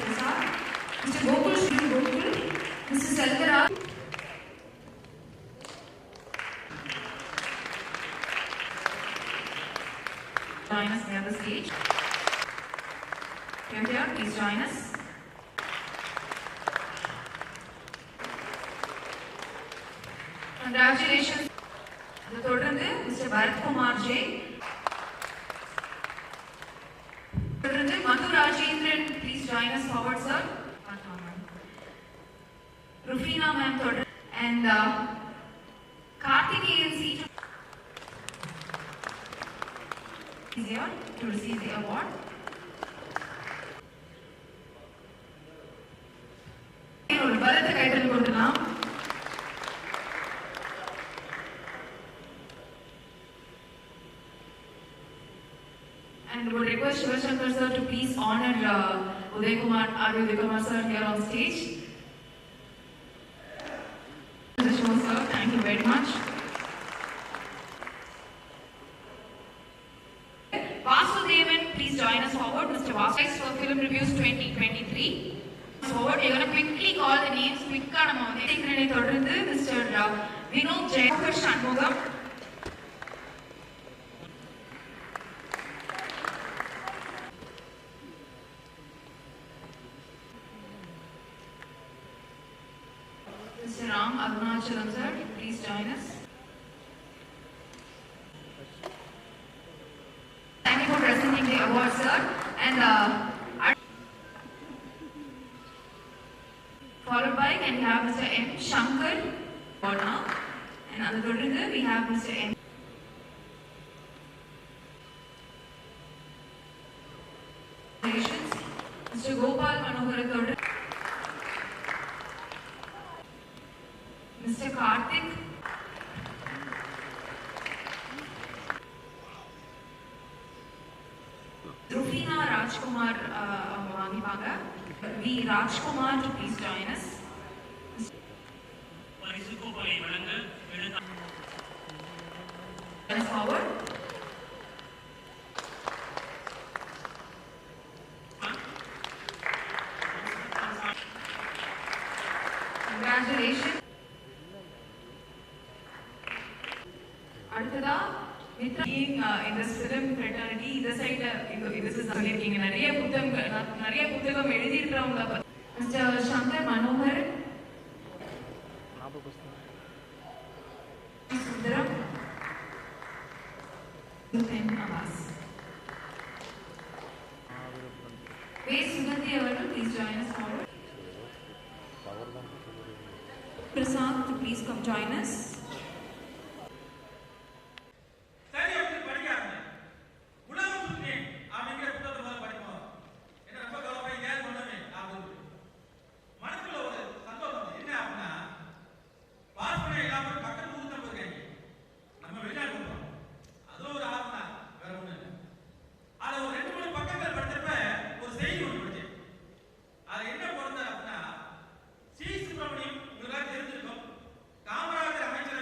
Prasad, Mr. Gokul Shri Gokul, Mr. Selvaraj. Join us near the stage. Here, please join us. Congratulations. The தொடர்ந்து Mr. Bharat Kumar J. தொடர்ந்து Madhu Rajendran, please join us forward, sir. Rufina ma'am தொடர்ந்து and Karthikeyan C. is here to receive the award. ஒரு பலத்த கைத்தறி கொடுக்கலாம். And would request Shiva Shankar sir to please honor Uday Kumar sir here on stage. Sir, thank you very much. Vasudevan, please join us forward. Mr. Vasudevan for Film Reviews 2023. Forward, we are going to quickly call the names. Quick Mr. Vinod Jayakar Shanmugam. Mr. Ram Arunachalam sir, please join us. Thank you for presenting the award, sir. And followed by, can we have Mr. M. Shankar now? And on the third, we have Mr. M. Mr. Gopal Manohar, Mr. Karthik, Rufina Rajkumar Vangipaga, V. Rajkumar to please join us. Forward. Congratulations. Being in this film fraternity, this side, this is நிறைய புத்தகம் எழுதியிருக்கிறவங்கள Mr. Shankar Manohar, Sundaram, and Abbas. Sugandhi Avaru, please join us forward. Prasad, please come join us. Kamarajar அமைச்சர்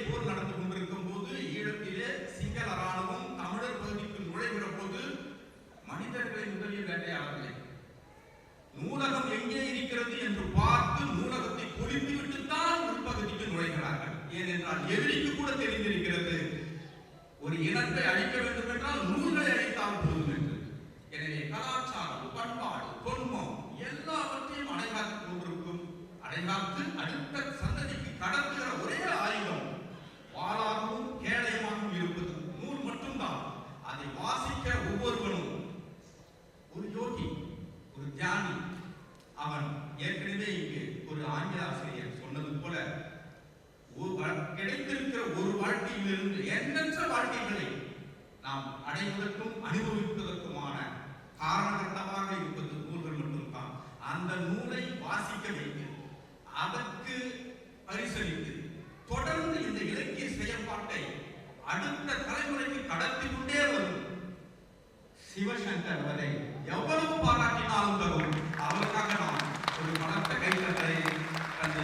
போர் நடந்து கொண்டிருக்கும் போது ஈழத்திலே சிங்கள ராணுவம் தமிழர் பகுதிக்கு நுழைகிற போது மனிதர்களை முதலில் வேட்டையாடவில்லை. நூலகம் எங்கே இருக்கிறது என்று பார்த்து நூலகத்தை பொழித்து விட்டுத்தான் உள்பகுதிக்கு நுழைகிறார்கள். ஏனென்றால் எதிரிக்கு கூட தெரிந்திருக்கிறது ஒரு இனத்தை அழிக்க வேண்டும் என்றால் நூல்களை அழித்தால் போதும் என்று. எனவே கலாச்சாரம், பண்பாடு, தொன்மம் எல்லாவற்றையும் அடைகாத்துக் கொண்டிருக்கும், அடைகாத்து அடுத்த சந்ததிக்கு கடத்துகிற ஒரே ஆயுதம் வாளாகவும் கேடயமாகவும் இருப்பது நூல் மட்டும்தான். அதை வாசிக்க ஒவ்வொருவனும் ஒரு யோகி, ஒரு தியானி. அவன் ஏற்கனவே இங்கு ஒரு ஆங்கில ஆசிரியர் சொன்னது போல கிடைத்திருக்கிற ஒரு வாழ்க்கையிலிருந்து எண்ணற்ற வாழ்க்கைகளை நாம் அடைவதற்கும் அனுபவிப்பதற்குமான காரணகர்த்தமாக இருப்பது நூல்கள் மட்டும்தான். அந்த நூலை வாசிக்க வைத்து அதற்கு பரிசளித்து தொடர்ந்து இந்த இலக்கிய செயல்பாட்டை அடுத்த தலைமுறைக்கு கடத்தி கொண்டே வரும் சிவசங்கர் வரை எவ்வளவு பாராட்டினாலும் தரும். அவருக்காக நாம் ஒரு பலத்த கைத்தட்டை தந்து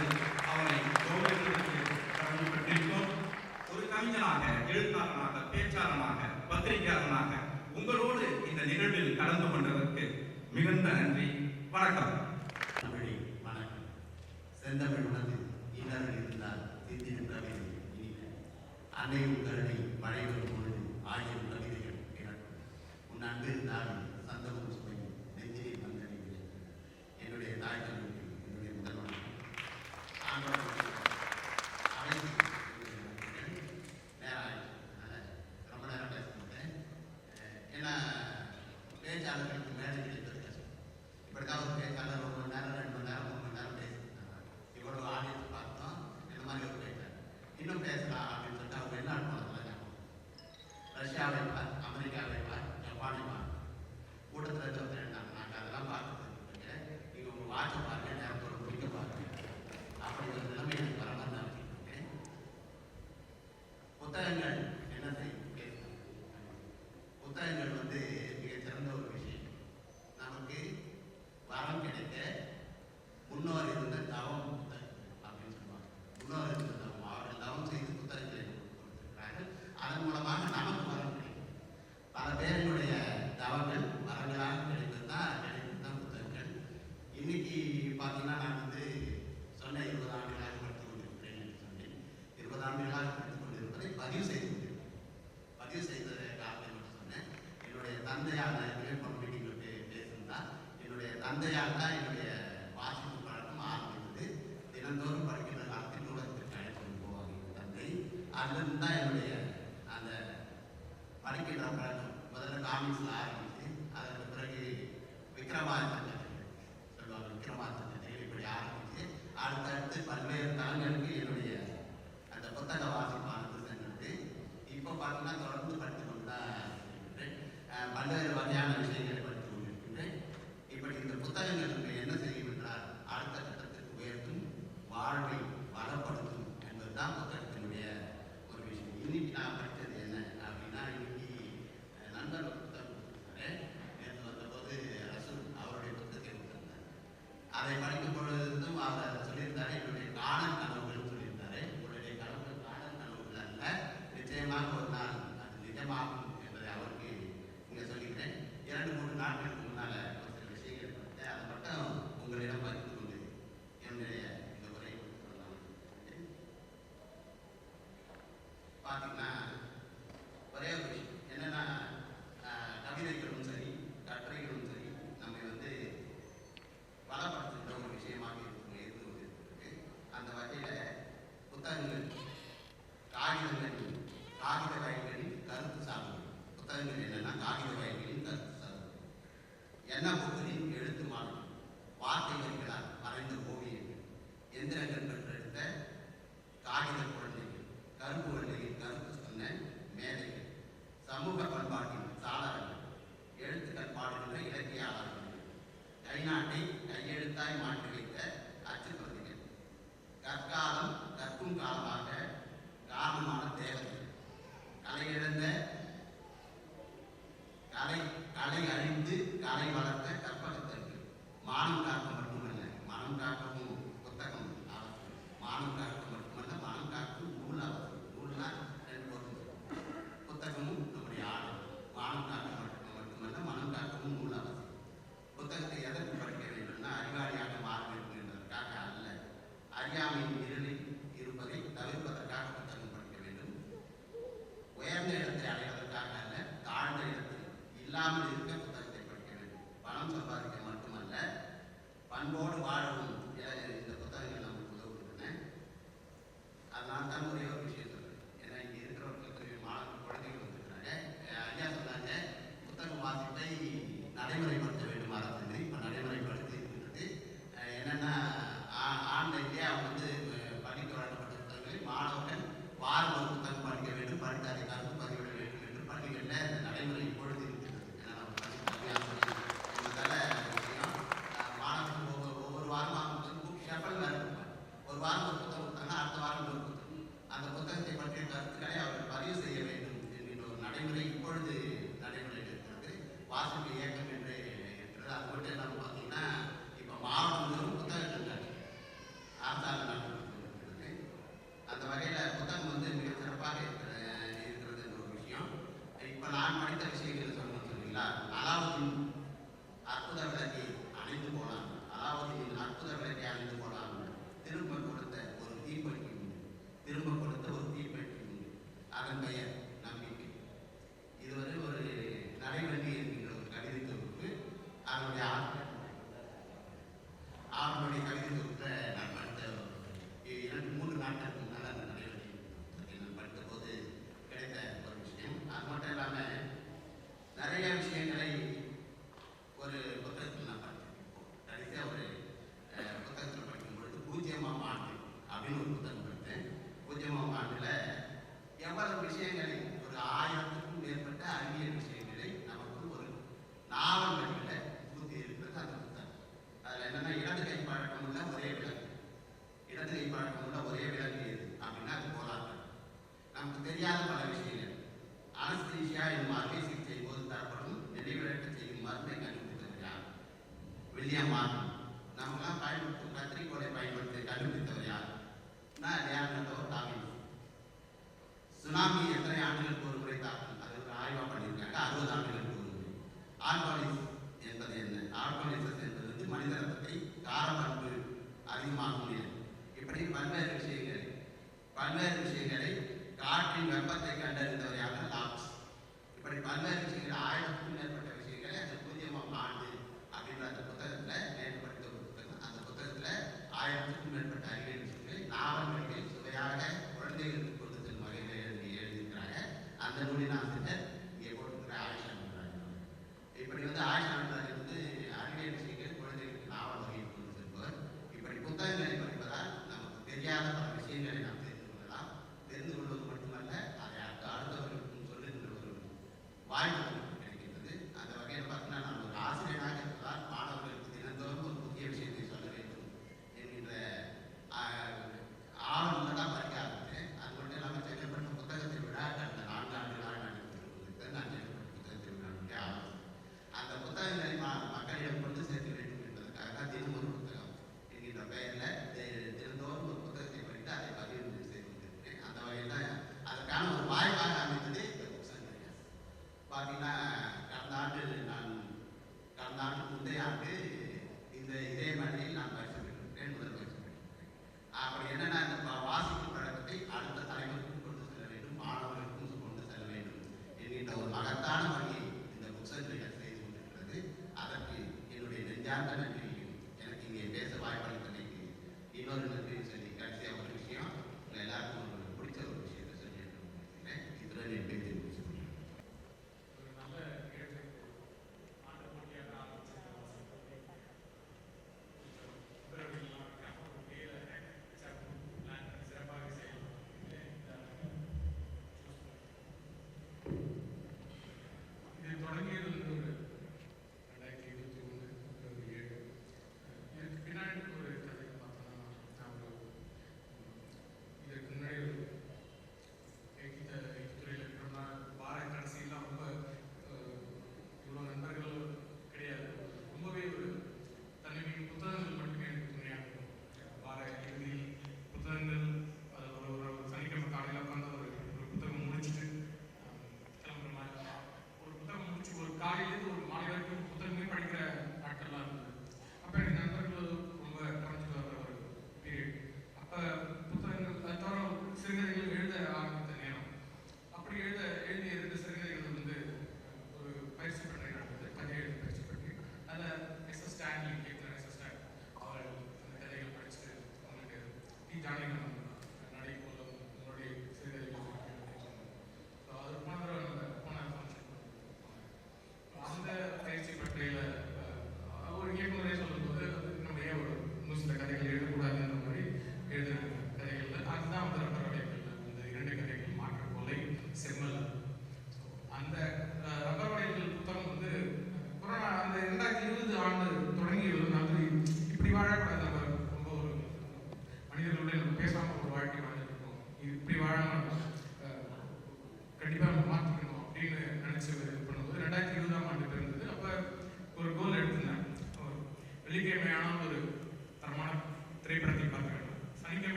அவரை கௌரவிப்பதற்கு கடமைப்பட்டிருக்கிறோம். ஒரு கவிஞனாக, எழுத்தாளனாக, பேச்சாளனாக, பத்திரிகையாளனாக உங்களோடு இந்த நிகழ்வில் கலந்து கொண்டதற்கு மிகுந்த நன்றி. வணக்கம். வணக்கம். செந்தமிழ் உணர்வில் இன்னர்கள் இருந்தால் சிந்தின கவிதை இனிக்க அன்னையும் கருணை மழை வரும் பொழுது ஆயிரம் கவிதைகள் கிடக்கும். உன் அன்பு நாளில் சந்தமும் சுமையும் நெஞ்சிலே வந்தடைகிறேன். என்னுடைய தாய் கல்விக்கு என்னுடைய முதல்வன் ரொம்ப நேரம் பேச மாட்டேன். ஏன்னா பேச்சாளர்களுக்கு மேலே கிடைத்தது கஷ்டம். இப்படிதான் ஒரு பேச்சாளர் 1 மணி நேரம் 2 மணி நேரம் 3 மணி நேரம் பேசியிருந்தாங்க. இவ்வளவு ஆடியன்ஸ் பார்த்தோம். இந்த மாதிரி ஒரு பேச்சாளர் இன்னும் பேசலாம் அப்படின்னு சொல்லிட்டு அவங்க வெளிநாட்டு போனதெல்லாம் ஞாபகம். ரஷ்யாவை பார், அமெரிக்காவை பார், ஜப்பானை பார், கூட்டத்தில் இருக்க இருந்தாங்க. நாங்கள் அதெல்லாம் பார்த்துட்டு நீங்கள் உங்கள் வாட்சை பாருங்க, நேரத்தோட முடிக்க பாருங்க. அப்படி ஒரு நிலைமை எனக்கு வர மாதிரி நான் வச்சுருக்கேன். புத்தகங்கள் என்ன செய்யும் பேசும். புத்தகங்கள் மிகச்சிறந்த ஒரு விஷயம். நமக்கு வரம் கிடைக்க முன்னோர் இருந்த தவம் புத்தகம் அப்படின்னு சொல்லுவாங்க. முன்னோர் இருந்த தவம், அவர்கள் தவம் செய்து புத்தகங்களை கொடுத்திருக்கிறார்கள். அதன் மூலமாக நமக்கு வரம் கிடைக்கும். பல பேர்களுடைய தவங்கள் வரங்களாக கிடைத்தது தான் புத்தகங்கள். இன்னைக்கு பார்த்தீங்கன்னா நான் சொன்ன 20 ஆண்டுகளாக படித்துக் கொண்டிருக்கிறேன் என்று சொன்னேன். 20 ஆண்டுகளாக படித்துக் கொண்டிருப்பதை பதிவு செய்து கொண்டிருக்கிறேன். பதிவு செய்த காரணத்தை மட்டும் சொன்னேன். என்னுடைய தந்தையார் மீட்டிங்கில் பேசியிருந்தால் என்னுடைய தந்தையார் தான் என்னுடைய வாசிப்பு பழக்கம் ஆரம்பித்தது. தினந்தோறும் படிக்கின்ற காலத்தில் நூலகத்திற்கு அழைத்து போவாங்க என் தந்தை. அதிலிருந்து தான் என்னுடைய அந்த படிக்கின்ற பழக்கம் முதல்ல காமிக்ஸில் ஆரம்பித்து அதற்கு பிறகு விக்ரமாதித்தன் சொல்லுவாங்க. விக்ரமாதித்தன் இப்படி ஆரம்பித்து அடுத்தடுத்து பல்வேறு தளங்களுக்கு என்னுடைய அந்த புத்தக வாசிப்பானது சென்றது. இப்போ பார்த்தீங்கன்னா தொடர்ந்து படித்து கொண்டு தான் இருக்கின்றேன். பல்வேறு வகையான விஷயங்களை படித்து கொண்டிருக்கின்றேன். இப்படி இந்த புத்தகங்கள் என்ன செய்யும் என்றால் அடுத்த கட்டத்திற்கு உயர்த்தும், வாழ்வை வளப்படுத்தும் என்பதுதான் புத்தகத்தினுடைய ஒரு விஷயம். இன்னைக்கு நான் படித்தது என்ன அப்படின்னா, இன்னைக்கு நண்பர் புத்தகம் கொடுத்திருந்தாரு. நேற்று வந்தபோது ரசூல் அவருடைய புத்தகத்தை கொடுத்திருந்தார். அதை படிக்கும் பொழுதும் அவர் சொல்லியிருந்தாரு, என்னுடைய காணல் கனவுகள் சொல்லியிருந்தாரு. உங்களுடைய கனவுகள் காணல் கனவுகள் அல்ல, நிச்சயமாக ஒரு நாள் அது நிஜமாகும் என்பதை அவருக்கு இங்கே சொல்லிக்கிறேன். 2-3 நாட்களுக்கு முன்னால் ஒரு சில விஷயங்கள் படித்தேன். அதை மட்டும் உங்களிடம் பகிர்ந்து கொண்டு என்னுடைய இந்த உரையை சொல்லலாம். பார்த்தீங்கன்னா ஒரே ஒரு விஷயம் என்னன்னா, கவிதைகளும் சரி கட்டுரைகளும் சரி நம்மை பலப்படுத்துகின்ற ஒரு விஷயமாக இருந்து கொண்டிருக்கு. அந்த வகையில் புத்தகங்கள் காகித வயல்களின் கருத்து சார்ந்தது. புத்தகங்கள் என்னன்னா காகித வயல்களின் கருத்து சார்ந்தது. எண்ணப்பொருளின் எழுத்து மாற்றம், வார்த்தை வரிகளால் வரைந்த ஓவியங்கள், எந்திரங்கள் பெற்றெடுத்த காகித குழந்தைகள், கருப்பு வெள்ளையில் கருத்து சொன்ன மேதைகள், சமூக பண்பாட்டின் சாளரங்கள், எழுத்துக்கள் பாடுகின்ற இலக்கியாளர்கள், கைநாட்டை கையெழுத்தாய் மாற்றி வைத்த அச்சுப்பிரதிகள், கற்காலம் கற்கும் காலமாக காரணமான தேவதை, கலையிழந்த கலை அழிந்து கலை வளர்த்த கற்பகத்தற்கு, மானம் காக்க மட்டுமல்ல மனம் காக்கவும் புத்தகம் அவசியம். மானம் காக்க மட்டுமல்ல மனம் காக்கும் நூல் அவசியம். வாசிப்பு இயக்கம் என்று இருக்கிறது. அது மட்டும் இல்லாமல் பார்த்தீங்கன்னா இப்போ மாவட்டந்தோறும் புத்தகங்கள் ஆசார நடக்கிறது. அந்த வகையில் புத்தகம் வந்து மிக சிறப்பாக இருக்கிறது என்ற ஒரு விஷயம். இப்போ நான் படித்த விஷயங்கள் சொல்லணும்னு சொன்னீங்களா, அலாவுதீன் அற்புத விளக்கை அணைந்து போனான், அலாவுதீன் அற்புத விளக்கை அணைந்து போனான், திரும்ப கொடுத்த ஒரு தீப்பெட்டி உண்டு, திரும்ப கொடுத்த ஒரு தீப்பெட்டி உண்டு, அதன் பெயர் நம்பிக்கை. இதுவரை ஒரு நடைபெறி என்கின்ற ஒரு கவிதை தொகுப்பு, அதனுடைய அவனுடைய கவிதை தொகுப்பை நான் படித்த 2-3 நாட்களுக்கு முன்னால் அந்த நடைபெறி நான் படித்த போது கிடைத்த ஒரு விஷயம். அது மட்டும் இல்லாமல் நிறைய விஷயங்களை ஒரு புத்தகத்தில் நான் படித்தேன். கடைசியாக ஒரு புத்தகத்தில் படிக்கும் பொழுது 0ஆம் ஆண்டு அப்படின்னு ஒரு புத்தகம் படித்தேன். 0ஆம் ஆண்டில் எவ்வளவு விஷயங்களை, ஒரு 1000க்கும் மேற்பட்ட அறிவியல் விஷயங்களை நமக்கு ஒரு நாவல் வழியில் புகுத்தி இருக்கிறது அந்த புத்தகம். அதில் என்னென்னா, இடது கை பழக்கமுள்ள ஒரே விலங்கு, இடது கை பழக்கமுள்ள ஒரே விலங்கு எது அப்படின்னா அது போராட்டம். நமக்கு தெரியாத பல விஷயங்கள், அனஸ்தீசியா என்னும் அறுவை சிகிச்சை போது தரப்படும் நினைவிழக்க செய்யும் மருந்தை கண்டுபிடித்தவர் யார்? William Morton. நமக்கெல்லாம் பயன்படுத்தும் கத்திரிக்கோளை பயன்படுத்தி கண்டுபிடித்தவர் யார்? லியோனார்டோ டா வின்சி. சுனாமி எத்தனை ஆண்டுகளுக்கு ஒரு முறை தாக்கும்? அது ஒரு ஆய்வாக பண்ணியிருக்காங்க. 60 ஆண்டுகளுக்கு ஒரு முறை. ஆல்கோலிஸ் என்பது என்ன? ஆல்கோலிசஸ் என்பது வந்து மனித ரத்தத்தை காரப்பண்பு அதிகமாகும் நிலை. இப்படி பல்வேறு விஷயங்களை காற்றின் வெப்பத்தை கண்டறிந்தவர் யார்? லாப்ஸ். இப்படி பல்வேறு விஷயங்கள், 1000க்கும் மேற்பட்ட விஷயங்களை அந்த 0ஆம் ஆண்டு அப்படின்ற அந்த புத்தகத்தில் நேற்று படித்த ஒரு புத்தகம். அந்த புத்தகத்தில் 1000க்கும் மேற்பட்ட அறிவியல் விஷயங்களை நாவல் வழியில் சுவையாக குழந்தைகளுக்கு கொண்டு செல்லும் வகையில் எழுதியிருக்கிறாங்க. அந்த நூலின் ஆசிரியர் இங்கே போட்டிருக்கிற ஆயிஷா நன்றாக. இப்படி வந்து ஆயிஷா நன்றாக வந்து அறிவியல் விஷயங்கள் குழந்தைகளுக்கு நாவல் வகையில் கொண்டு செல்பவர். இப்படி புத்தகங்களை படிப்பதால் நமக்கு தெரியாத பல விஷயங்களை நாம் தெரிந்து கொள்ளலாம். தெரிந்து கொள்வது மட்டுமல்ல, அதை அடுத்தவர்களுக்கும் சொல்லுகின்ற ஒரு வாய்ப்பு கிடைக்கின்றது. அந்த வகையில் பார்த்தீங்கன்னா, நான் ஒரு ஆசிரியராக இருப்பதால் மாணவர்களுக்கு தினந்தோறும் ஒரு புதிய விஷயத்தை சொல்ல வேண்டும் என்கின்ற ஆழம் தான் படிக்க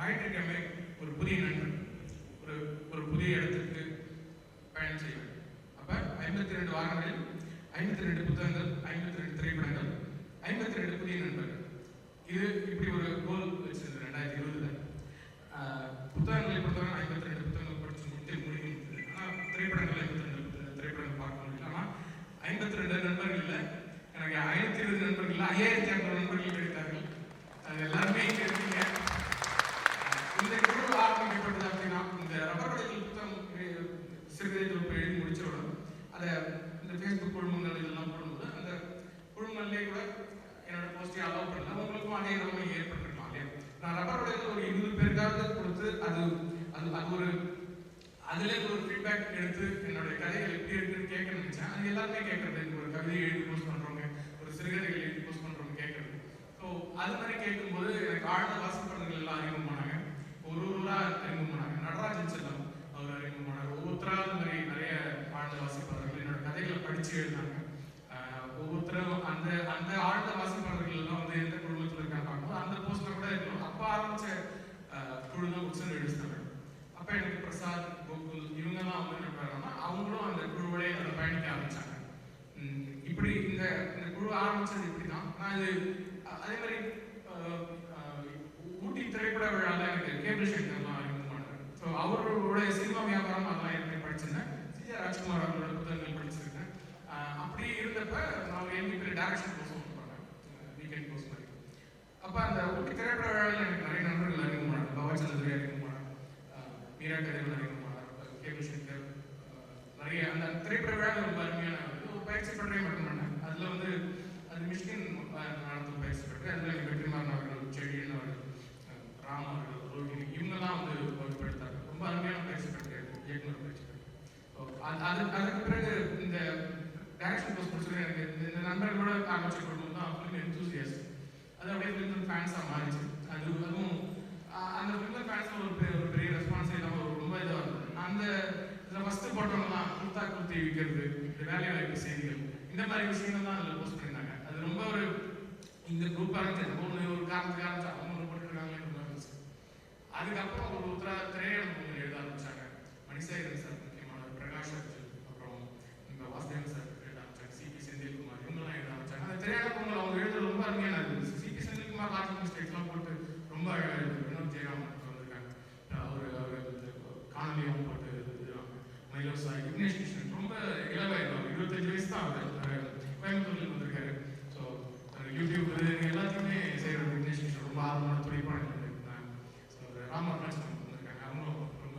ஞாயிற்றுக்கிழமை ஒரு புதிய நண்பன் ஒரு புதிய இடத்துக்கு பயணம் செய்வேன். அப்போ 52 வாரங்களில் 52 புத்தகங்கள், 52 திரைப்படங்கள், 52 புதிய நண்பர்கள். இது இப்படி ஒரு கோல் வச்சிருந்தது 2020. புத்தகங்களை பொறுத்தவரை 52 புத்தகங்கள் படிச்சு முடியும். ஆனால் திரைப்படங்கள் 52 திரைப்படங்கள் பார்க்க முடியல. ஆனால் 52 நண்பர்கள் இல்லை, எனக்கு 1020 நண்பர்கள் இல்லை, 5200 நண்பர்கள் கிடைத்தார்கள். அது எல்லாருமே இங்கே இருக்கீங்க. இந்த குழு ஆரம்பிக்கப்பட்டது அப்படின்னா இந்த ரப்பர் வளையல் புத்தகம் சிறுகதை தொகுப்பு எழுதி முடிச்சவுடன் அதை இந்த ஃபேஸ்புக் குழுமங்கள் இதெல்லாம் போடும்போது அந்த குழுமங்கள்லேயே கூட என்னோட போஸ்டை அலோவ் பண்ணல. உங்களுக்கும் அதே நிலைமை ஏற்பட்டிருக்கலாம் இல்லையா? நான் ரப்பர் வளையல் ஒரு 20 பேருக்காவது கொடுத்து அது ஒரு அதுல ஒரு ஃபீட்பேக் எடுத்து என்னுடைய கதைகள் எப்படி இருக்குன்னு கேட்க நினைச்சேன். அது எல்லாருமே கேட்கறது, ஒரு கவிதை எழுதி போஸ்ட் பண்றவங்க, ஒரு சிறுகதைகள் எழுதி போஸ்ட் பண்றவங்க கேட்கறது. ஸோ அது மாதிரி கேட்கும்போது எனக்கு ஆழ்ந்த வாசிப்பாளர்கள் எல்லாம் அறிமுகமானாங்க. ஒருவரா அறிமுகமானாங்க. நடராஜன் செல்லம் அவர் அறிமுகமானார். ஒவ்வொருத்தரா அந்த மாதிரி நிறைய ஆழ்ந்த வாசிப்பாளர்கள் என்னோட கதைகளை படிச்சு எழுதினாங்க. ஒவ்வொருத்தரும் அந்த ஆழ்ந்த வாசிப்பாளர்கள் எல்லாம் வந்து எந்த குழுமத்தில் இருக்காங்க பார்க்கும்போது அந்த போஸ்ட்ல கூட இருக்கணும். அப்போ ஆரம்பிச்ச குழு தான் புக்ஸ் எழுதினாங்க. அப்போ எனக்கு பிரசாத், கோகுல் இவங்கெல்லாம் வந்து என்ன பண்ணாங்கன்னா அவங்களும் அந்த குழுவோடய அதை பயணிக்க ஆரம்பிச்சாங்க. இப்படி இந்த குழு ஆரம்பிச்சது இப்படி தான். நான் இது அதே மாதிரி ஊட்டி திரைப்பட விழாவில் எனக்கு கேபிள் ஷேட்டர்லாம் அறிமுகமானார். ஸோ அவரோட சினிமா வியாபாரம் அதெல்லாம் ஏற்கனவே படிச்சிருந்தேன். சிஜே ராஜ்குமார் அவரோட புத்தகங்கள் படிச்சிருக்கேன். அப்படி இருந்தப்ப நான் எங்களுக்கு டைரக்ஷன் கோர்ஸ் பண்ணுவாங்க, வீக்கெண்ட் கோர்ஸ் மாதிரி. அப்போ அந்த ஊட்டி திரைப்பட விழாவில் எனக்கு நிறைய நண்பர்கள் அறிமுகமானார். பவாச்சந்திரே அறிமுகமானார், மீரா கதிரவன் அறிமுகமானார், கேபிள் ஷேட்டர், நிறைய அந்த திரைப்பட விழாவில் ரொம்ப அருமையான ஒரு பயிற்சி பட்டறை மட்டும் பண்ணேன். அதில் வந்து அது மிஷ்கின் நடத்தும் பயிற்சி பட்டறை. அதில் எனக்கு வெற்றிமாறன் அவர்கள், செழியன் அவர்கள், ராம் அவர்கள், ரோஹிணி இவங்கெல்லாம் வந்து வகுப்படுத்தாங்க. ரொம்ப அருமையான பயிற்சி பட்டறை, இயக்குனர் பயிற்சி பட்டறை. அதுக்கு பிறகு இந்த டைரக்ஷன் கோர்ஸ் முடிச்சது எனக்கு இந்த நண்பர்களோட ஆரம்பிச்ச குடும்பம் தான் ஃபிலிம் என்தூசியாஸ்ட். அது அப்படியே ஃபிலிம் ஃபேன்ஸாக மாறிச்சு. அதுவும் அந்த ஃபிலிம் ஃபேன்ஸில் ஒரு பெரிய ரெஸ்பான்ஸ் இல்லாமல் ரொம்ப இதாக இருந்தது. அந்த இதில் ஃபஸ்ட்டு போட்டவங்க தான் குர்த்தி விற்கிறது, இந்த வேலை வாய்ப்பு செய்திகள், இந்த மாதிரி விஷயங்கள் தான் அதில் போஸ்ட் பண்ணியிருந்தாங்க. அது ரொம்ப ஒரு இந்த குரூப் ஆரம்பிச்சு ஒரு காரணத்துக்கு ஆரம்பிச்சு அவங்க போட்டுருக்காங்களே ரொம்ப இருந்துச்சு. அதுக்கப்புறம் ஒரு திரையிடம் எழுத ஆரம்பிச்சாங்க. மணிசேகரன் சார் முக்கியமானவர், பிரகாஷ் அர்ஜுன், அப்புறம் இந்த வாசுதேவன் சார் எழுத ஆரம்பிச்சாங்க, சிபி செந்தில்குமார் இவங்கெல்லாம் எழுத ஆரம்பிச்சாங்க. அந்த திரையிடம் பொங்கல் அவங்க எழுதுறது ரொம்ப அருமையான இருந்துச்சு. சிபி செந்தில்குமார் லாஜிக் மிஸ்டேக்ஸ்லாம் போட்டு ரொம்ப அழகாக எழுதுது. வினோத் ஜெயராமன் வந்திருக்காங்க, அவர் காணொலியாகவும் போட்டு எழுதுறாங்க. மயிலர் சாய், விக்னேஷ் கிருஷ்ணன் ரொம்ப இளவாயிருவாங்க, 25 வயசு தான் அவர், கோயம்புத்தூர்ல வந்திருக்காரு. ஸோ யூடியூப் எல்லாத்தையுமே செய்யறது விக்னேஷ் கிருஷ்ணன் ரொம்ப ஆர்வமான துடிப்பான இருந்தாங்க. ஸோ ராமநாதன் வந்திருக்காங்க, அவங்களும் ரொம்ப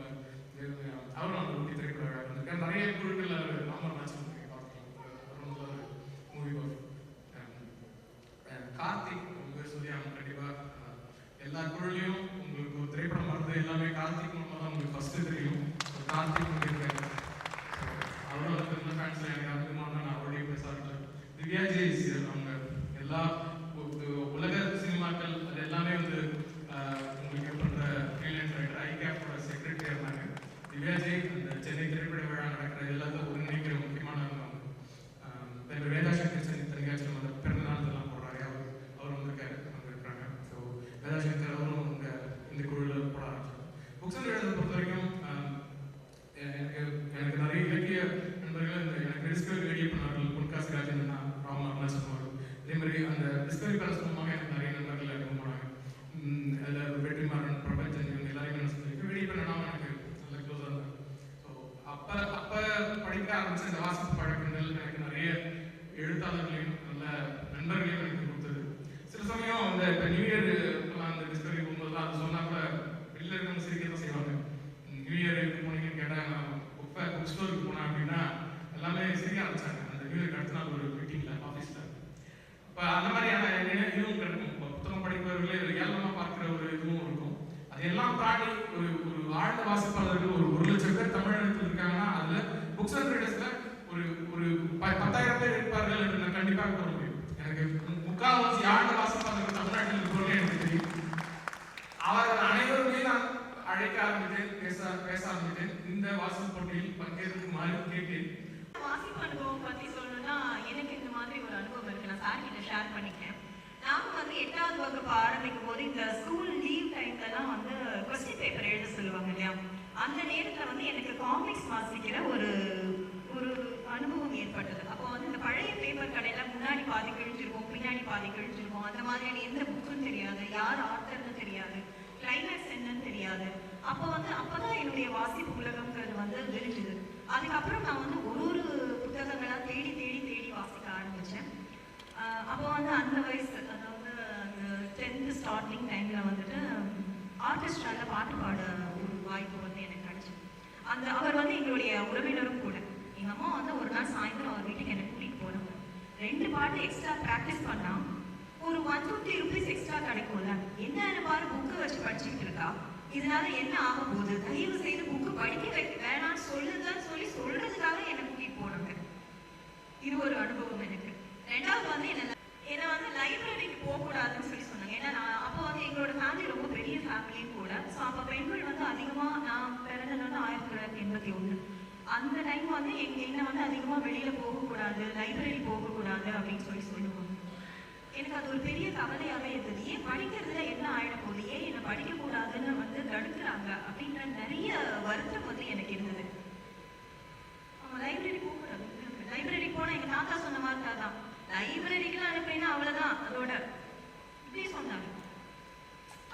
அவரும் அந்த ஊட்டி திரைப்பட விழா வந்திருக்காரு. நிறைய குழுக்கள் ராமநாதன் பார்த்துக்கலாம். மூவி கார்த்திக் உங்க சொல்லியாங்க. கண்டிப்பாக எல்லா குழுலையும் உங்களுக்கு ஒரு திரைப்படம் வருது எல்லாமே கார்த்திக் மூலமாக தான் உங்களுக்கு ஃபர்ஸ்ட் தெரியும். கார்த்திக் இருக்காரு, அவரோட வந்து ஃபேன்ஸ்ல எனக்கு அதிகமாக நான் அவருடைய பேசார்கள். திவ்யா ஜெய்ஸ் அவங்க எல்லா உலக சினிமாக்கள் அது எல்லாமே வந்து உங்களுக்கு பண்ற ஃப்ரீலான்ஸ் ரைட்டர், ஐகேப்போட செக்ரட்டரியா இருந்தாங்க. திவ்யா ஜெய் அந்த சென்னை திரைப்பட விழா நடக்கிற எல்லாத்தையும் ஒருங்கிணைக்கிற முக்கியமானவங்க. வேதாசங்கர் தனிகாட்சியில் அந்த பிறந்த நாள் இதெல்லாம் போடுறாரு, அவர் வந்திருக்காரு, அவங்க இருக்கிறாங்க. ஸோ வேதாசங்கர் அவரும் இந்த குழுவில் போட ஆரம்பிச்சாங்க. புக்ஸ் அண்ட் எழுத பொறுத்த வரைக்கும் எனக்கு நிறைய இலக்கிய நண்பர்கள் எனக்கு டிஸ்கவரி ரெடி பண்ணார்கள். பொன்காசி ராஜேந்திரன், ராம் அருணாச்சலம் அவர்கள், அதே மாதிரி அந்த டிஸ்கவரி பேலஸ் மூலமாக எனக்கு நிறைய நண்பர்கள் அறிமுகம் போனாங்க. அதில் வெற்றிமாறன், பிரபஞ்சன் இவங்க எல்லாரையும் என்ன சொல்லியிருக்கேன் ரெடி பண்ணலாம் எனக்கு நல்ல க்ளோஸாக இருந்தாங்க. ஸோ அப்போ படிக்க ஆரம்பிச்ச இந்த வாசிப்பு பழக்கங்கள் எனக்கு நிறைய எழுத்தாளர்களையும் நல்ல நண்பர்களையும் எனக்கு கொடுத்தது. சில சமயம் அந்த இப்போ நியூ இயர் அந்த டிஸ்கவரி போகும்போதுலாம் அது சொன்னால் கூட வெளியில் இருக்கவங்க சிரிக்க தான் செய்வாங்க. நியூ இயர் எப்படி போனீங்கன்னு கேட்டால் நான் புக் ஸ்டோருக்கு போனேன் அப்படின்னா எல்லாமே சிரிக்க ஆரம்பிச்சாங்க. அந்த நியூ இயருக்கு அடுத்த நாள் ஒரு மீட்டிங்கில் ஆஃபீஸில். இப்போ அந்த மாதிரியான இதுவும் கிடைக்கும். புத்தகம் படிப்பவர்களே ஏளனமாக பார்க்குற ஒரு இதுவும் இருக்கும். அதையெல்லாம் தாண்டி ஒரு ஆழ்ந்த வாசிப்பாளர்கள் ஒரு 1,00,000 பேர் தமிழகத்தில் இருக்காங்கன்னா அதில் புக்ஸ் அண்ட் ரீடர்ஸில் ஒரு 10,000 பேர் இருப்பார்கள் என்று நான் கண்டிப்பாக கூற முடியும். எனக்கு முக்கால்வாசி ஆழ்ந்த வாசிப்பாளர்கள் தமிழ்நாட்டில் இருக்கிறவங்களே எனக்கு தெரியும். அவர்கள் அனைவருமே நான் அழைக்க ஆரம்பித்தேன், பேச ஆரம்பித்தேன். இந்த வாசிப்பு போட்டியில் பங்கேற்குமாறு கேட்டேன். வாசிப்பு அனுபவம் பற்றி சொல்லணும்னா எனக்கு இந்த மாதிரி ஒரு அனுபவம் இருக்கு. நான் சார் கிட்ட ஷேர் பண்ணிக்கிறேன். நாங்கள் வந்து 8வது வகுப்பு ஆரம்பிக்கும் போது இந்த ஸ்கூல் லீவ் டைம்லலாம் வந்து காமிக்ஸ் வாசிக்கிற ஒரு ஒரு அனுபவம் ஏற்பட்டது. அப்போ வந்து இந்த பழைய பேப்பர் கடையில முன்னாடி பாதி கிழிஞ்சிருக்கும், பின்னாடி பாதி கிழிஞ்சிருக்கும். அந்த மாதிரியான எந்த புக்குன்னு தெரியாது, யார் ஆத்தர்னு தெரியாது, கிளைமேக்ஸ் என்னன்னு தெரியாது. அப்பதான் என்னுடைய வாசிப்பு உலகம்ங்கிறது வந்து விரிஞ்சுது. அதுக்கப்புறம் நான் வந்து ஒரு புத்தகங்களா தேடி தேடி தேடி வாசிக்க ஆரம்பிச்சேன். அப்போ வந்து அந்த வயசு, அதாவது அந்த 10th ஸ்டார்டிங் டைம்ல வந்துட்டு ஆர்கெஸ்ட்ரால பாட்டு பாட ஒரு வாய்ப்பு வந்து எனக்கு கிடைச்சது. அவர் வந்து எங்களுடைய உறவினரும் கூட. எங்க அம்மா வந்து ஒரு நாள் சாயந்தரம் அவர் வீட்டுக்கு என்னை கூட்டிட்டு போனாங்க. 2 பாட்டு எக்ஸ்ட்ரா ப்ராக்டிஸ் பண்ணா ஒரு 150 rupees எக்ஸ்ட்ரா கிடைக்கும்ல, என்ன பாரு புக்கு வச்சு படிச்சுட்டு இருக்கா, இதனால என்ன ஆக போகுது, தயவு செய்து புக்கு படிக்க வைக்க வேணாம்னு சொல்லுதான்னு சொல்றதுக்காக என்னை கூட்டிட்டு போனாங்க. இது ஒரு அனுபவம் எனக்கு. 2வது வந்து என்ன வந்து லைப்ரரிக்கு போகக்கூடாதுன்னு சொன்னாங்க. ஏன்னா நான் அப்போ வந்து எங்களோட ஃபேமிலி ரொம்ப பெரிய ஃபேமிலியும் கூட. ஸோ அப்போ பெண்கள் வந்து அதிகமாக, நான் பிறந்தது வந்து 1981, அந்த டைம் வந்து என்னை வந்து அதிகமாக வெளியில் போகக்கூடாது, லைப்ரரி போகக்கூடாது அப்படின்னு சொல்லுவாங்க. எனக்கு அது ஒரு பெரிய கவலையாகவே இருந்தது. ஏன் படிக்கிறதுல என்ன ஆயிட போகுது, ஏன் என்னை படிக்கக்கூடாதுன்னு வந்து தடுக்கிறாங்க அப்படின்ற நிறைய வருத்தம் வந்து எனக்கு இருந்தது. லைப்ரரி போகக்கூடாது, லைப்ரரி போனால் எங்கள் தாத்தா சொன்ன மாதிரி தான், லைப்ரரிக்கெல்லாம் அனுப்பினா அவ்வளோதான் அதோட இப்படி சொன்னாங்க.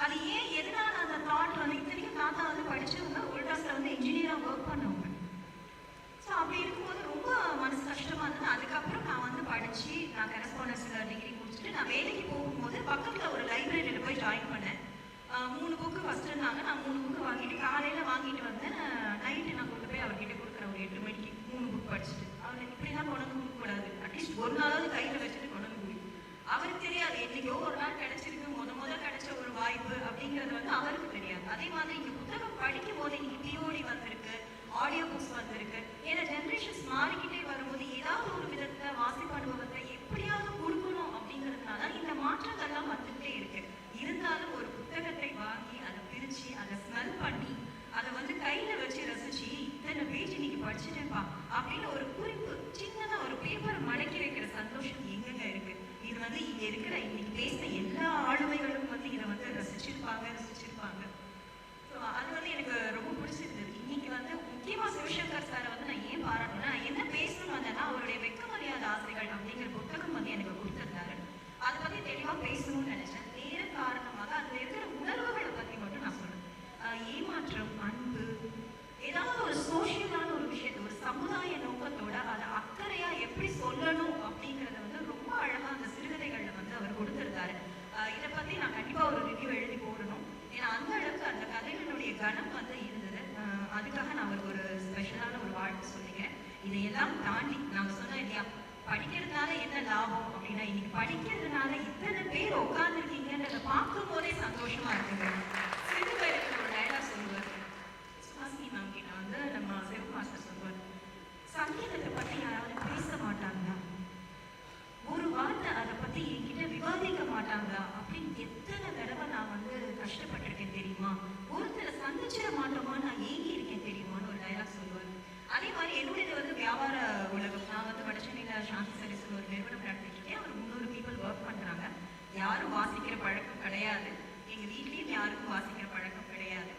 அது ஏன் எதனால அந்த தாட் வந்து, இத்தனைக்கும் தாத்தா வந்து படிச்சவங்க, ஓல்டாஸில் வந்து இன்ஜினியராக ஒர்க் பண்ணவங்க. ஸோ அப்படி இருக்கும்போது ரொம்ப மனசு கஷ்டமா இருந்தது. அதுக்கப்புறம் நான் வந்து படிச்சு, நான் கரஸ்பாண்டன்ஸ்ல டிகிரி முடிச்சுட்டு நான் வேலைக்கு போகும்போது பக்கத்துல ஒரு லைப்ரரியில போய் ஜாயின் பண்ணேன். 3 புக்கு ஃபர்ஸ்ட் இருந்தாங்க. நான் 3 புக்கு வாங்கிட்டு காலையில வாங்கிட்டு வந்தேன். நைட்டு நான் கொண்டு போய் அவர்கிட்ட கொடுக்குறேன். ஒரு 8 மணிக்கு 3 புக் படிச்சுட்டு. அவர் இப்படிலாம் கொண்டு வந்து கொடுக்க கூடாது, அட்லீஸ்ட் ஒரு நாளாவது கையில வச்சுட்டு கொண்டு வந்து கொடுக்கும். அவருக்கு தெரியாது, என்னைக்கோ ஒரு நாள் கிடைச்சிருக்கு, முத கிடைச்ச ஒரு வாய்ப்பு அப்படிங்கிறது வந்து அவருக்கு தெரியாது. அதே மாதிரி இங்க புத்தகம் படிக்கும் போது இன்னைக்கு பிஓடி வந்திருக்கு, ஆடியோ புக்ஸ் வந்திருக்கு. ஏன்னா ஜென்ரேஷன்ஸ் மாறிக்கிட்டே வரும்போது ஏதாவது ஒரு விதத்துல வாசிப்பு அனுபவத்தை எப்படியாவது கொடுக்கணும் அப்படிங்கிறதுனால இந்த மாற்றங்கள்லாம் வந்துகிட்டே இருக்கு. இருந்தாலும் ஒரு புத்தகத்தை வாங்கி அதை பிரிச்சு அதை ஸ்மெல் பண்ணி அதை வந்து கையில வச்சு ரசிச்சு, இத்தனை பேஜ் இன்னைக்கு படிச்சுட்டேன்ப்பா அப்படின்னு ஒரு குறிப்பு சின்னதா ஒரு பேப்பரை மடக்கி வைக்கிற சந்தோஷம் எங்கெங்க இருக்கு. இது வந்து இங்க இருக்கிற இன்னைக்கு பேசின எல்லா ஆளுமைகளும் வந்து இதை வந்து ரசிச்சிருப்பாங்க. அது வந்து எனக்கு ரொம்ப பிடிச்சிருந்தது. இன்னைக்கு வந்து முக்கியமா சிவசங்கர் சாரை வந்து நான் ஏன் பாராட்டணும்னா, நான் என்ன பேசணும் வந்தேன்னா அவருடைய வெக்க மரியாத ஆசைகள் அப்படிங்கிற புத்தகம் வந்து எனக்கு கொடுத்திருந்தாரு. அதை பத்தி தெளிவா பேசணும்னு நினைச்சேன். நேர காரணமாக அதுல இருக்கிற உணர்வுகளை பத்தி மட்டும் நான் சொல்றேன். ஏமாற்றம், அன்பு, ஏதாவது ஒரு சோசியலான ஒரு விஷயத்தை ஒரு சமுதாய நோக்கத்தோட அதை அக்கறையா எப்படி சொல்லணும் அப்படிங்கறத வந்து ரொம்ப அழகா அந்த சிறுகதைகள்ல வந்து அவர் கொடுத்திருந்தாரு. இதை பத்தி நான் கண்டிப்பா ஒரு ரிவ்யூ எழுதி போடணும். ஏன்னா அந்த அளவுக்கு அந்த கதைகளுடைய கணம் வந்து இருந்தது. அதுக்காக நான் அவருக்கு ஒரு ஸ்பெஷலான ஒரு வாழ்த்து சொல்லிக்கிறேன். இதையெல்லாம் தாண்டி நாங்க சொன்னோம் இல்லையா, படிக்கிறதுனால என்ன லாபம் அப்படின்னா, இன்னைக்கு படிக்கிறதுனால இத்தனை பேர் உட்கார்ந்துருக்கீங்கன்றதை பார்க்கும் போதே சந்தோஷமா இருக்குங்க. சிறுவருக்கு ஒரு டைலாக் சொல்லுவார், சுஹாசினி மேம் கிட்ட வந்து நம்ம சிவ மாஸ்டர் சொல்லுவார், சங்கீதத்தை பத்தி யாராவது பேச மாட்டாங்களா, ஒரு வார்த்தை அதை பத்தி என்கிட்ட விவாதிக்க மாட்டாங்களா அப்படின்னு எத்தனை தடவை நான் வந்து கஷ்டப்பட்டிருக்கேன் தெரியுமா, ஒருத்தரை சந்திச்சிட மாட்டோமா நான் ஏங்கி இருக்கேன் தெரியுமான்னு ஒரு டைலாக் சொல்லுவார். அதே மாதிரி என்னுடையது வந்து வியாபார உலகம். நான் வந்து வடசென்னையில சாந்தி சர்வீஸ் ஒரு நிறுவனம் நடத்திட்டு இருக்கேன். ஒரு 300 பீப்புள் ஒர்க் பண்றாங்க. யாரும் வாசிக்கிற பழக்கம் கிடையாது, எங்க வீட்லயும் யாருக்கும் வாசிக்கிற பழக்கம் கிடையாது.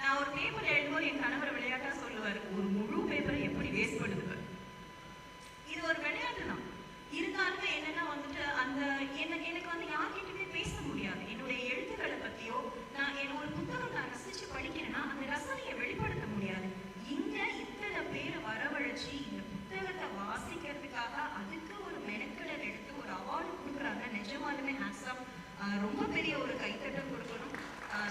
நான் ஒரு பேப்பர் எழுதும்போது என் கணவர் விளையாட்டா சொல்லுவார், ஒரு முழு பேப்பரை எப்படி வேஸ்ட் பண்ணுது. இது ஒரு விளையாட்டு தான். இருந்தாலுமே என்னன்னா வந்துட்டு அந்த எனக்கு வந்து யார்கிட்டயுமே பேச முடியாது. என்னுடைய எழுத்துக்களை பத்தியோ, நான் ஒரு புத்தகம் நான் ரசிச்சு படிக்கிறேன்னா அந்த ரசனையை வெளிப்படுத்த முடியாது. இங்க இத்தனை பேரை வரவழைச்சு இந்த புத்தகத்தை வாசிக்கிறதுக்காக அதுக்கு ஒரு மெனக்கடல் எடுத்து ஒரு அவார்டு கொடுக்குறாங்க. நிஜமாலுமே ஹேண்ட்ஸாப், ரொம்ப பெரிய ஒரு கைத்தட்டல் கொடுக்கணும்.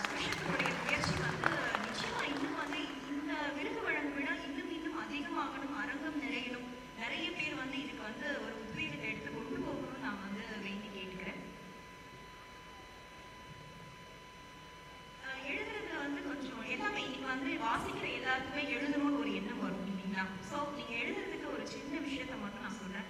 சுஷத்துடைய முயற்சி வந்து நிச்சயமா இன்னும் வந்து இந்த விருது வழங்கும் விழா இன்னும் அதிகமாகணும், அரங்கம் நிறையணும், நிறைய பேர் வந்து இதுக்கு வந்து ஒரு உத்வேகத்தை எடுத்து கொண்டு போகணும்னு நான் வந்து வேண்டி கேட்டுக்கிறேன். எழுதுறதுல வந்து கொஞ்சம் எல்லாமே இன்னைக்கு வந்து வாசிக்கிற எல்லாருக்குமே எழுதணும்னு ஒரு எண்ணம் வரும் இல்லைங்களா. ஸோ நீங்க எழுதுறதுக்கு ஒரு சின்ன விஷயத்த மட்டும் நான் சொல்றேன்,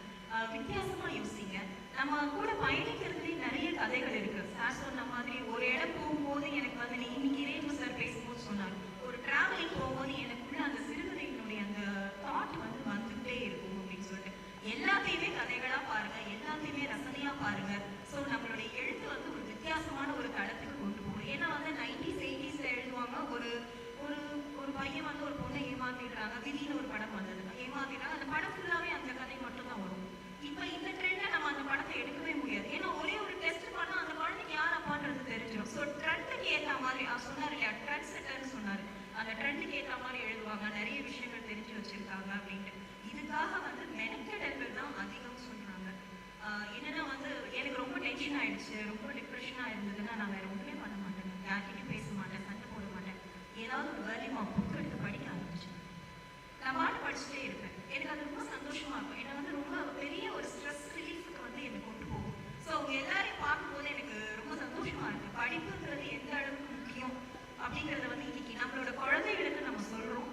வித்தியாசமா யோசிங்க. நம்ம கூட பயணிக்கிறதுலேயே நிறைய கதைகள் இருக்கு. சார் சொன்ன மாதிரி ஒரு இடம் போகும்போது எனக்கு வந்து இன்னைக்கு ரேணு சார் பேசும்போது சொன்னார், ஒரு டிராவலிங் போகும்போது எனக்குள்ள அந்த சிறுகதையினுடைய அந்த தாட் வந்து வந்துகிட்டே இருக்கும் அப்படின்னு சொல்லிட்டு. எல்லாத்தையுமே கதைகளா பாருங்க, எல்லாத்தையுமே ரசனையா பாருங்க. ஸோ நம்மளுடைய எழுத்து வந்து ஒரு வித்தியாசமான ஒரு தளத்துக்கு கொண்டு போகும். ஏன்னா வந்து 90s 80s எழுதுவாங்க, ஒரு ஒரு பையன் வந்து ஒரு பொண்ணை ஏமாத்திடுறாங்க, ஏமாத்திட்டாங்க, விதின்னு ஒரு படம் வந்தது, ஏமாத்திட்டாங்க. அந்த படம் ஃபுல்லாவே அந்த கதை மட்டும் தான் வரும். இப்ப இந்த ட்ரெண்ட்ல நம்ம அந்த படத்தை எடுக்கவே முடியாது. ஏன்னா ஒரே ஒரு டெஸ்ட் பண்ணா அந்த குழந்தைக்கு யார் அப்பான்றது தெரிஞ்சிடும். ஸோ ட்ரெண்டுக்கு ஏற்ற மாதிரி சொன்னார் இல்லையா, ட்ரெண்ட் செட்டர்னு சொன்னார். அந்த ட்ரெண்டுக்கு ஏற்ற மாதிரி எழுதுவாங்க, நிறைய விஷயங்கள் தெரிஞ்சு வச்சிருக்காங்க அப்படின்ட்டு. இதுக்காக வந்து மெனக்கெடல்கள் தான் அதிகம் சொல்றாங்க. என்னன்னா வந்து எனக்கு ரொம்ப டென்ஷன் ஆயிடுச்சு, ரொம்ப டிப்ரெஷனா இருந்ததுன்னா நான் வேற ஒன்றுமே பண்ண மாட்டேன், யார்கிட்டையும் பேச மாட்டேன், சண்டை போட மாட்டேன், ஏதாவது ஒரு வேலையுமா புக் எடுத்து படிக்க ஆரம்பிச்சேன். நான் பாட்டு படிச்சுட்டே இருப்பேன். எனக்கு அது ரொம்ப சந்தோஷமா இருக்கும். ஏன்னா வந்து ரொம்ப பெரிய ஒரு ஸ்ட்ரெஸ் ரிலீஃபுக்கு வந்து என்னை கொண்டு போகும். ஸோ அவங்க எல்லாரையும் பார்க்கும்போது எனக்கு ரொம்ப சந்தோஷமா இருக்கு. படிப்புங்கிறது எந்த அளவுக்கு முக்கியம் அப்படிங்கிறத வந்து இன்னைக்கு நம்மளோட குழந்தைகளுக்கு நம்ம சொல்றோம்.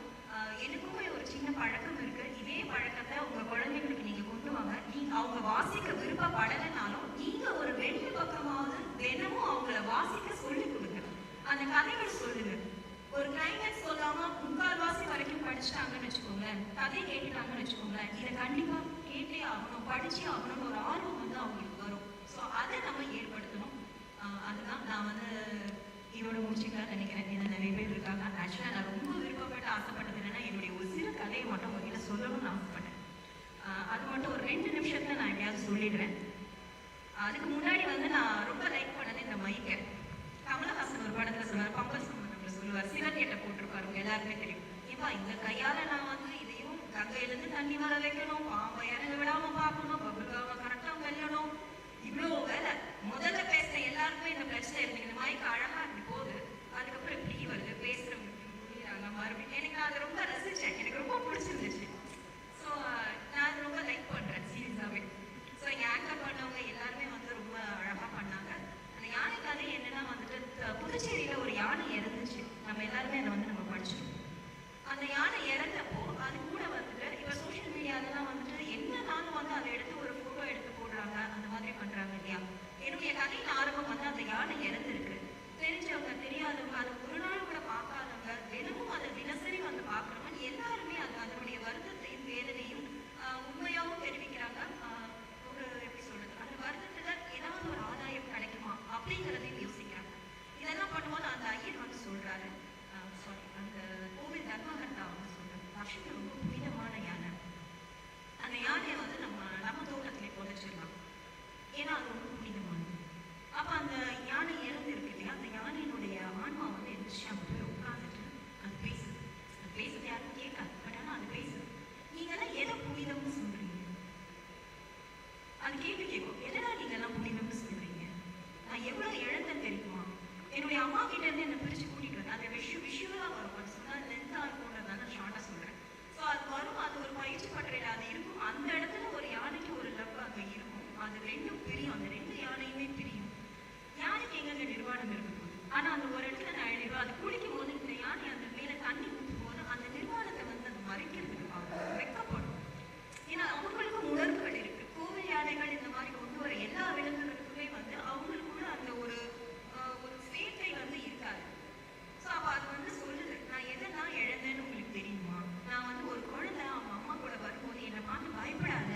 எனக்குமே ஒரு சின்ன பழக்கம் இருக்கு. இதே பழக்கத்தை உங்க குழந்தைகளுக்கு நீங்க கொண்டு வாங்க. நீங்க அவங்க வாசிக்க விருப்பப்படலைனாலும் நீங்க ஒரு 2 பக்கமாவது தினமும் அவங்கள வாசிக்க சொல்லி கொடுங்க. அந்த கதைகள் சொல்லுங்க. ஒரு கிளைமேக்ஸ் சொல்லாம 3/4 வரைக்கும் படிச்சுட்டாங்கன்னு வச்சுக்கோங்களேன், கதை கேட்டுட்டாங்கன்னு வச்சுக்கோங்களேன், இதை கண்டிப்பா கேட்டே ஆகணும், படிச்சே ஆகணும்னு ஒரு ஆர்வம் வந்து அவங்களுக்கு வரும். ஸோ அதை நம்ம ஏற்படுத்தணும். அதுதான் நான் வந்து இதோட முடிச்சுக்கலாம்னு நினைக்கிறேன். ஏன்னா நிறைய பேர் இருக்காங்க. ஆக்சுவலாக நான் ரொம்ப விருப்பப்பட்டு ஆசைப்பட்டது என்னன்னா என்னுடைய ஒரு சிறு கதையை மட்டும் உங்ககிட்ட சொல்லணும்னு ஆசைப்பட்டேன். அது மட்டும் ஒரு 2 நிமிஷத்துல நான் எப்படியாவது சொல்லிடுறேன். அதுக்கு முன்னாடி வந்து நான் ரொம்ப லைக் பண்ணது இந்த மைக்கை. கமலஹாசன் ஒரு படத்துல சொல்லுவார், பம்பர் சம்பந்தம்ல சொல்லுவார், சிவகேட்டை போட்டிருப்பாரு, உங்க எல்லாருமே தெரியும். ஏப்பா இந்த கையால நான் வந்து இதையும் கங்கையிலேருந்து தண்ணி வர வைக்கணும், பாம்பை இறங்க விடாம பார்க்கணும், பபுள்காம கரெக்டாக வெல்லணும், இவ்வளோ வேலை. முதல்ல பேசுற எல்லாருக்குமே இந்த பிரச்சனை இருக்கு. இந்த மைக் அழகா இப்படி போகுது, அதுக்கப்புறம் இப்படி வருது, பேசுறவங்க புரியுறாங்க மறுபடியும். எனக்கு நான் அதை ரொம்ப ரசிச்சேன், எனக்கு ரொம்ப பிடிச்சிருந்துச்சு. ஸோ நான் அதை ரொம்ப லைக் பண்றேன் சீரியஸாவே. ஸோ இங்கே ஆங்கர் பண்ணவங்க எல்லாருமே வந்து ரொம்ப அழகா பண்ணாங்க. அந்த யானை கதை என்னன்னா வந்துட்டு புதுச்சேரியில ஒரு யானை இறந்துச்சு. நம்ம எல்லாருமே அதை வந்து நம்ம படிச்சிருக்கோம். அந்த யானை இறந்தப்போ அது கூட வந்துட்டு இப்போ சோஷியல் மீடியாலலாம் வந்துட்டு என்னன்னாலும் வந்து அதை எடுத்து ஒரு ஃபோட்டோ எடுத்து போடுறாங்க, அந்த மாதிரி பண்றாங்க இல்லையா. என்னுடைய கதையின் ஆரம்பம் வந்து அந்த யானை இறந்துருக்கு. தெரிஞ்சவங்க தெரியாதவங்க, அது ஒரு நாள் கூட பார்க்காதவங்க, தினமும் அதை தினசரி வந்து பார்க்குறவங்க எல்லாருமே அது அதனுடைய வருத்தத்தையும் வேதனையும் உண்மையாகவும் தெரிவிக்கிறாங்க. ஒரு எப்படி சொல்றது, அந்த வருத்தத்துல ஏதாவது ஒரு ஆதாயம் கிடைக்குமா அப்படிங்கிறதையும் யோசிக்கிறாங்க. இதெல்லாம் பண்ணும்போது அந்த ஐயர் வந்து சொல்றாரு, அந்த கோவில் தர்மகர்த்தா வந்து சொல்றாரு, லட்சுமி ரொம்ப புனிதமான யானை, அந்த யானையை வந்து நம்ம தோட்டத்திலே புதைச்சிடலாம், ஏன்னா அது ரொம்ப புனிதமானது. அப்ப அந்த யானை இறந்து இருக்கு இல்லையா, அந்த யானையினுடைய ஆன்மா வந்து எந்திரிச்சு அங்கே போய் உட்காந்துட்டு அது பேசுது. அது பேசுறது யாரும் கேட்காது, பட் ஆனால் அது பேசுது. நீங்கெல்லாம் எதை புனிதம்னு சொல்றீங்க? அது கேள்வி கேட்கும், எதனா நீங்கெல்லாம் புனிதம்னு சொல்றீங்க? நான் எவ்வளவு இழந்தேன் தெரியுமா? என்னுடைய அம்மா கிட்ட இருந்து என்னை பிரிச்சு கூட்டிட்டு வந்தேன். அது விஷுவலா வரும், அது சொன்னா லென்த்தா இருக்கும்ன்றதால நான் ஷார்ட்டா சொல்றேன். ஸோ அது வரும், அது ஒரு பயிற்சி பற்றையில அது இருக்கும். அந்த இடத்துல ஒரு யானைக்கு ஒரு லவ் அங்கே இருக்கும். அது 2ம் பிரியும், அந்த 2 யானையுமே பிரியும். யானைக்கு எங்க நிர்வாணம் இருக்கும், ஆனா அந்த ஒரு இடத்துல நான் எழுதிடும். அது குளிக்கும் போது இந்த யானை அந்த மேல தண்ணி ஊற்றும் போது அந்த நிர்வாணத்தை வந்து அது மறைக்கிறதுக்கு பார்க்கும், வெக்கப்படும். ஏன்னா அவங்களுக்கும் உணர்வுகள் இருக்கு. கோவில் யானைகள் இந்த மாதிரி கொண்டு வர எல்லா விலங்குகளுக்குமே வந்து அவங்களுக்குள்ள அந்த ஒரு சேர்க்கை வந்து இருக்காது. ஸோ அப்போ அது வந்து சொல்லுது, நான் எதெல்லாம் இழந்தேன்னு உங்களுக்கு தெரியுமா? நான் வந்து ஒரு குழந்தை அவங்க அம்மா கூட வரும்போது என்னை பார்த்து பயப்படாத,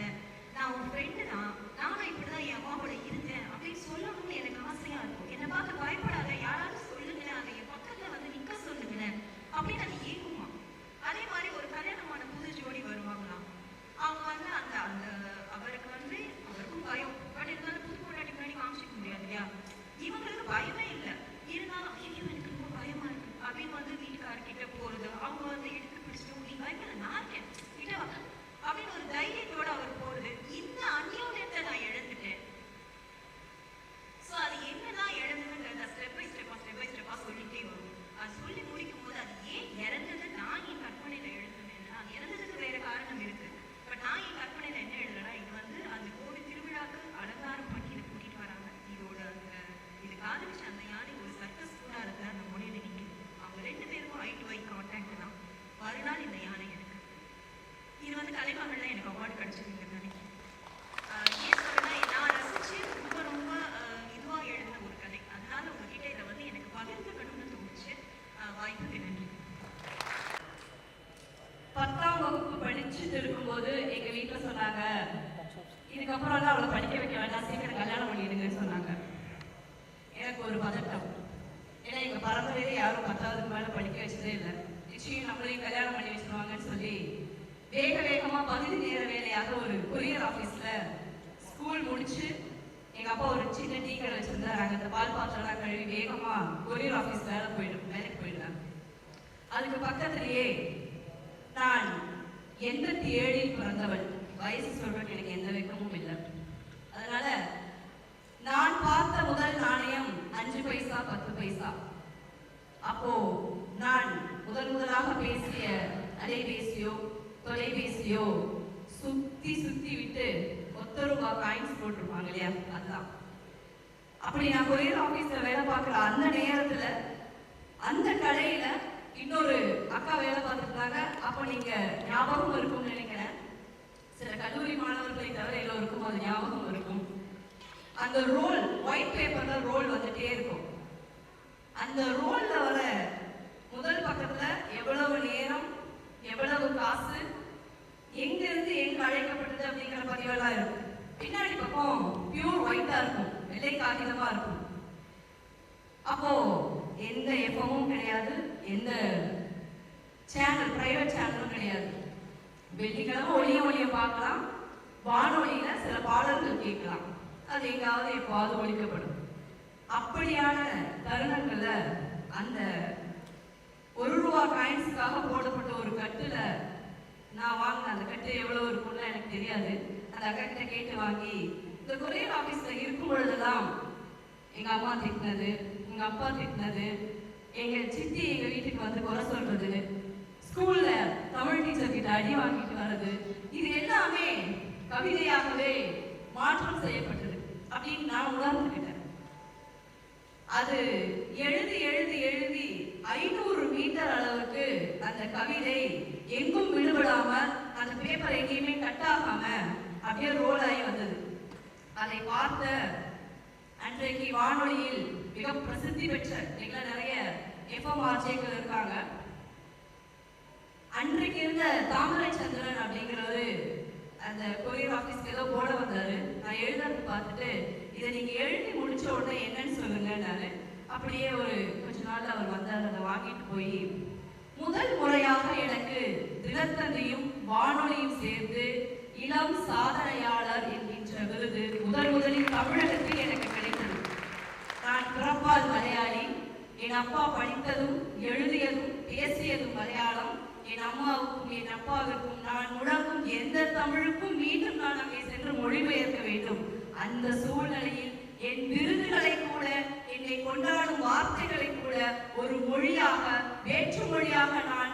நான் உன் ஃப்ரெண்டு தான், நானும் இப்படிதான் என் அம்மா கூட இருந்தேன் அப்படின்னு சொல்லணும்னு எனக்கு ஆசையா இருக்கும். என்னை பார்த்து பயப்படாத, யாராவது சொல்லுங்களேன், அதை என் பக்கத்துல வந்து நிக்க சொல்லுங்களேன் அப்படின்னு அது ஏங்குமா. அதே மாதிரி ஒரு கல்யாணமான புது ஜோடி வருவாங்களாம். அவங்க வந்து அந்த அந்த அவருக்கு வந்து அவருக்கும் பயம், பட் இருந்தாலும் புது பொண்டாட்டி முன்னாடி காமிச்சிக்க முடியாது இல்லையா. இவங்களுக்கு பயமே இல்லை, இருந்தாலும் ஐயோ எனக்கு ரொம்ப பயமா இருக்கு அப்படின்னு வந்து வீட்டுக்காரர்கிட்ட போறது. அவங்க வந்து எடுத்து பிடிச்சிட்டு நீ பயப்பட நான் இருக்கேன் கிட்ட அப்படின்னு ஒரு தைரியத்தோட அவர் போறது. இந்த அந்யோன்யத்தை நான் இழந்துட்டேன். ஸோ அது என்னதான் இழந்ததுங்கிறத ஸ்டெப் பை ஸ்டெப்பா சொல்லிட்டே வரும். அது சொல்லி முடிக்கும் போது அது ஏன் இறந்தது, நான் என் கற்பனையில எழுதுனேன். அது இறந்ததுக்கு வேற காரணம் இருக்கு, பட் நான் என் கற்பனையில என்ன எழுதுனா, இது வந்து அந்த கோவில் திருவிழாக்கு அலங்காரம் பண்ணி இதை கூட்டிட்டு வராங்க. இதோட அந்த இது காதலிச்சு அந்த யானை ஒரு சர்க்கஸ் கூட இருக்கிற அந்த முனையில நிற்குது. அவங்க 2 பேருக்கும் ஐ டு ஐ கான்டாக்ட் தான். மறுநாள் இந்த யானை எனக்கு இது வந்து கலைமகள்ல எனக்கு அவார்டு கிடைச்சிருக்கு நினைக்கிறேன். ஏன் சொல்றேன்னா நான் ரசிச்சு ரொம்ப ரொம்ப இதுவா எழுதின ஒரு கதை, அதனால உங்ககிட்ட இதை வந்து எனக்கு பகிர்ந்துக்கணும்னு தோணுச்சு. வாய்ப்புக்கு நன்றி. 10ஆம் வகுப்பு படிச்சுட்டு இருக்கும்போது எங்க வீட்டுல சொன்னாங்க, இதுக்கப்புறம் அவளை படிக்க வைக்க வேண்டாம், சீக்கிரம் கல்யாணம் பண்ணிடுங்கன்னு சொன்னாங்க. எனக்கு ஒரு பதட்டம், ஏன்னா எங்க பரம்பரையிலே யாரும் 10ஆவதுக்கு மேல படிக்க வச்சதே இல்லை. நிச்சயம் நம்மளையும் கல்யாணம் பண்ணி வச்சு வச்சிருவாங்கன்னு சொல்லி வேக வேகமா பகுதி நேர வேலையாக ஒரு கொரியர் ஆபீஸ்ல ஸ்கூல் முடிச்சு எங்க அப்பா ஒரு சின்ன டீ கடை வச்சிருந்தாரு. அங்க அந்த பால் பாத்திரம் கழுவி வேகமா கொரியர் ஆபீஸ் வேலைக்கு போயிடுவேன். அதுக்கு பக்கத்திலேயே நான் 87 பிறந்தவள். வயசு சொல்றதுக்கு எனக்கு எந்த வெக்கமும் இல்லை. அதனால நான் பார்த்த முதல் நாணயம் 5 பைசா 10 பைசா. அப்போ நான் முதலாக பேசிய அலைபேசியோ தொலைபேசியோ சுத்தி விட்டு ₹10 காயின்ஸ் போட்டிருப்பாங்க இல்லையா, அதுதான். அப்படி நான் கொரியர் ஆபீஸ்ல வேலை பார்க்குற அந்த நேரத்துல அந்த கடையில இன்னொரு அக்கா வேலை பார்த்துருந்தாங்க. அப்போ நீங்க ஞாபகம் இருக்கும்னு நினைக்கிறேன். சில கல்லூரி மாணவர்களை தவிர எல்லோருக்கும் அது ஞாபகம் இருக்கும். அந்த ரோல் ஒயிட் பேப்பர்ல ரோல் வந்துட்டே இருக்கும். அந்த ரோல்ல வர முதல் பக்கத்துல எவ்வளவு நேரம், எவ்வளவு காசு, எங்கிருந்து எங்க அழைக்கப்பட்டது அப்படிங்கிற பதிவெல்லாம் இருக்கும். பின்னாடி பக்கம் பியூர் ஒயிட்டா இருக்கும், வெள்ளை காகிதமா இருக்கும். அப்போ எந்த எஃப்எம்மும் கிடையாது, எந்த சேனல் பிரைவேட் சேனலும் கிடையாது. வெள்ளிக்கிழமை ஒளிய பார்க்கலாம், வானொலியில சில பாடல்கள் கேட்கலாம். அது எங்காவது எப்பாவது ஒழிக்கப்படும். அப்படியான தருணங்கள்ல அந்த ₹1 காயின்ஸுக்காக போடப்பட்ட ஒரு கட்டுல நான் வாங்கின அந்த கட்டு எவ்வளவு இருக்கும்னு எனக்கு தெரியாது. அந்த அக்கா கிட்ட கேட்டு வாங்கி இந்த கொரியர் ஆபீஸ்ல இருக்கும் பொழுதுதான் எங்க அம்மா திட்டினது, எங்க அப்பா திட்டினது, எங்க சித்தி எங்க வீட்டுக்கு வந்து குறை சொல்றது, ஸ்கூல்ல தமிழ் டீச்சர் கிட்ட அடி வாங்கிட்டு வர்றது, இது எல்லாமே கவிதையாகவே மாற்றம் செய்யப்பட்டது அப்படின்னு நான் உணர்ந்துக்கிட்டேன். அது எழுதி 500 மீட்டர் அளவுக்கு அந்த கவிதை எங்கும் விடுபடாம, அந்த பேப்பர் எங்கேயுமே கட் ஆகாம அப்படியே ரோல் ஆகி வந்தது. அதை பார்த்த அன்றைக்கு வானொலியில் மிக பிரசித்தி பெற்ற நிறைய எஃப்எம் ஆர்ஜேக்கள் இருக்காங்க. அன்றைக்கு இருந்த தாமரை சந்திரன் அப்படிங்கிறது அந்த கொரியர் ஆபீஸ்க்கு ஏதோ போட வந்தாரு. நான் எழுதுறது பார்த்துட்டு இதை நீங்க எழுதி முடிச்ச உடனே என்னன்னு சொல்லுங்கன்னாரு. அப்படியே ஒரு கொஞ்ச நாள் அவர் வந்தார். அதை வாங்கிட்டு போய் முதல் முறையாக எனக்கு தினத்தந்தியும் வானொலியும் சேர்ந்து இளம் சாதனையாளர் என்கின்ற விருது முதலில் தமிழகத்தில் எனக்கு கிடைத்தது. நான் பிறப்பால் மலையாளி. என் அப்பா படித்ததும் எழுதியதும் பேசியதும் மலையாளம். என் அம்மாவுக்கும் என் அப்பாவிற்கும் நான் முழங்கும் எந்த தமிழுக்கும் மீண்டும் நான் அங்கே சென்று மொழிபெயர்க்க வேண்டும். அந்த சூழ்நிலையில் என் விருதுகளை கூட, என்னை கொண்டாடும் வார்த்தைகளை கூட ஒரு மொழியாக, வேற்று மொழியாக நான்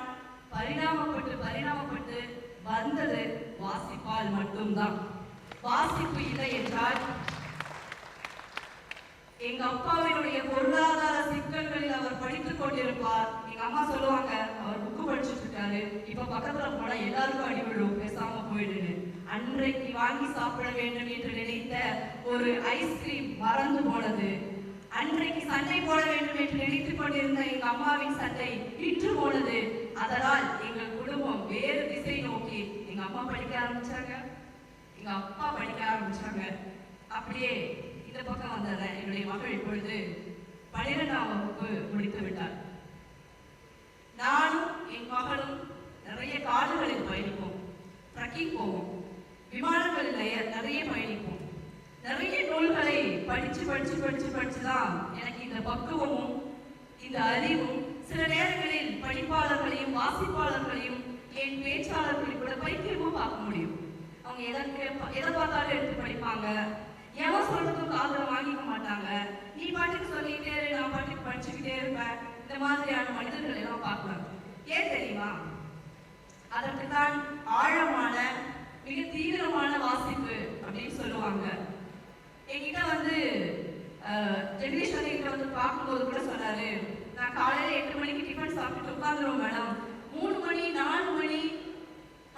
பரிணாமப்பட்டு வந்தது வாசிப்பால் மட்டும்தான். வாசிப்பு இல்லை என்றால் எங்க அப்பாவினுடைய பொருளாதார சிக்கல்களில் அவர் படித்துக் கொண்டிருப்பார். எங்க அம்மா சொல்லுவாங்க, அவர் புக்கு படிச்சுட்டு இருக்காரு, இப்ப பக்கத்துல போனா எல்லாருக்கும் அடிவிடும், பேசாம போயிடுன்னு. அன்றைக்கு வாங்கி சாப்பிட வேண்டும் என்று நினைத்த ஒரு ஐஸ்கிரீம் மறந்து போனது. அன்றைக்கு சண்டை போட வேண்டும் என்று நினைத்துக் கொண்டிருந்த எங்க அம்மாவின் சண்டை விற்று போனது. அதனால் எங்கள் குடும்பம் வேறு திசை நோக்கி எங்க அம்மா படிக்க ஆரம்பிச்சாங்க, எங்க அப்பா படிக்க ஆரம்பிச்சாங்க. அப்படியே இந்த பக்கம் வந்தத என்னுடைய மகள் இப்பொழுது 12ஆம் வகுப்பு முடித்து விட்டார். நானும் என் மகளும் நிறைய காடுகளில் பயணிப்போம், ட்ரக்கிங் போவோம், விமானங்களில் நிறைய பயணிப்போம். நிறைய நூல்களை படிச்சுதான் எனக்கு இந்த பக்குவமும் இந்த அறிவும், சில நேரங்களில் படிப்பாளர்களையும் வாசிப்பாளர்களையும் என் பேச்சாளர்களையும் கூட பைத்தியமும் பார்க்க முடியும். அவங்க எதை பார்த்தாலும் எடுத்து படிப்பாங்க, எவன் சொல்றதும் காதுல வாங்கிக்க மாட்டாங்க. நீ பாட்டுக்கு சொல்லிக்கிட்டே இரு, நான் பாட்டுக்கு படிச்சுக்கிட்டே இருப்பேன். இந்த மாதிரியான மனிதர்கள் எல்லாம் பார்க்கலாம். ஏன் தெரியுமா? அதற்கு தான் ஆழமான மிக தீவிரமான வாசிப்பு அப்படின்னு சொல்லுவாங்க. என்கிட்ட வந்து ஜெகதீஸ்வரி கிட்ட வந்து பார்க்கும்போது கூட சொன்னாரு, நான் காலையில 8 மணிக்கு டிஃபன் சாப்பிட்டு உட்காந்துருவோம் மேடம், 3 மணி 4 மணி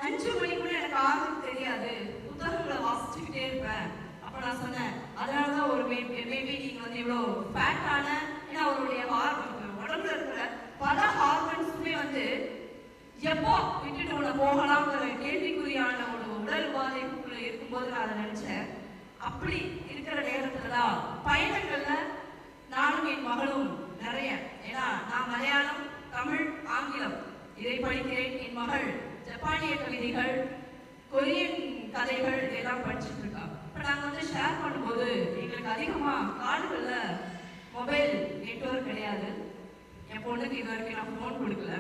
5 மணி கூட எனக்கு ஆகும் தெரியாது, புத்தகங்களை வாசிச்சுக்கிட்டே இருப்பேன். அப்ப நான் சொன்னேன், அதனாலதான் ஒரு மேபி நீங்க வந்து இவ்வளவு ஃபேட்டான, ஏன்னா அவருடைய உடம்புல இருக்கிற பல ஹார்மோன்ஸுமே வந்து எப்போ விட்டுட்டு உன்னை போகலாம்ங்கிற கேள்விக்குறியான ஒரு உடல் பாதிப்புக்குள்ள இருக்கும்போது நான் அதை நினைச்சேன். அப்படி இருக்கிற நேரத்துலதான் பயணங்கள்ல நானும் என் மகளும் நிறைய, ஏன்னா நான் மலையாளம், தமிழ், ஆங்கிலம் இதை இதை படிக்கிறேன். என் மகள் ஜப்பானிய கவிதைகள், கொரியன் கதைகள் எல்லாம் படிச்சுட்டு இருக்கா. இப்போ நாங்கள் வந்து ஷேர் பண்ணும்போது எங்களுக்கு அதிகமாக காடுகளில் மொபைல் நெட்வொர்க் கிடையாது. என் பொண்ணுக்கு இது வரைக்கும் நான் ஃபோன் கொடுக்கல.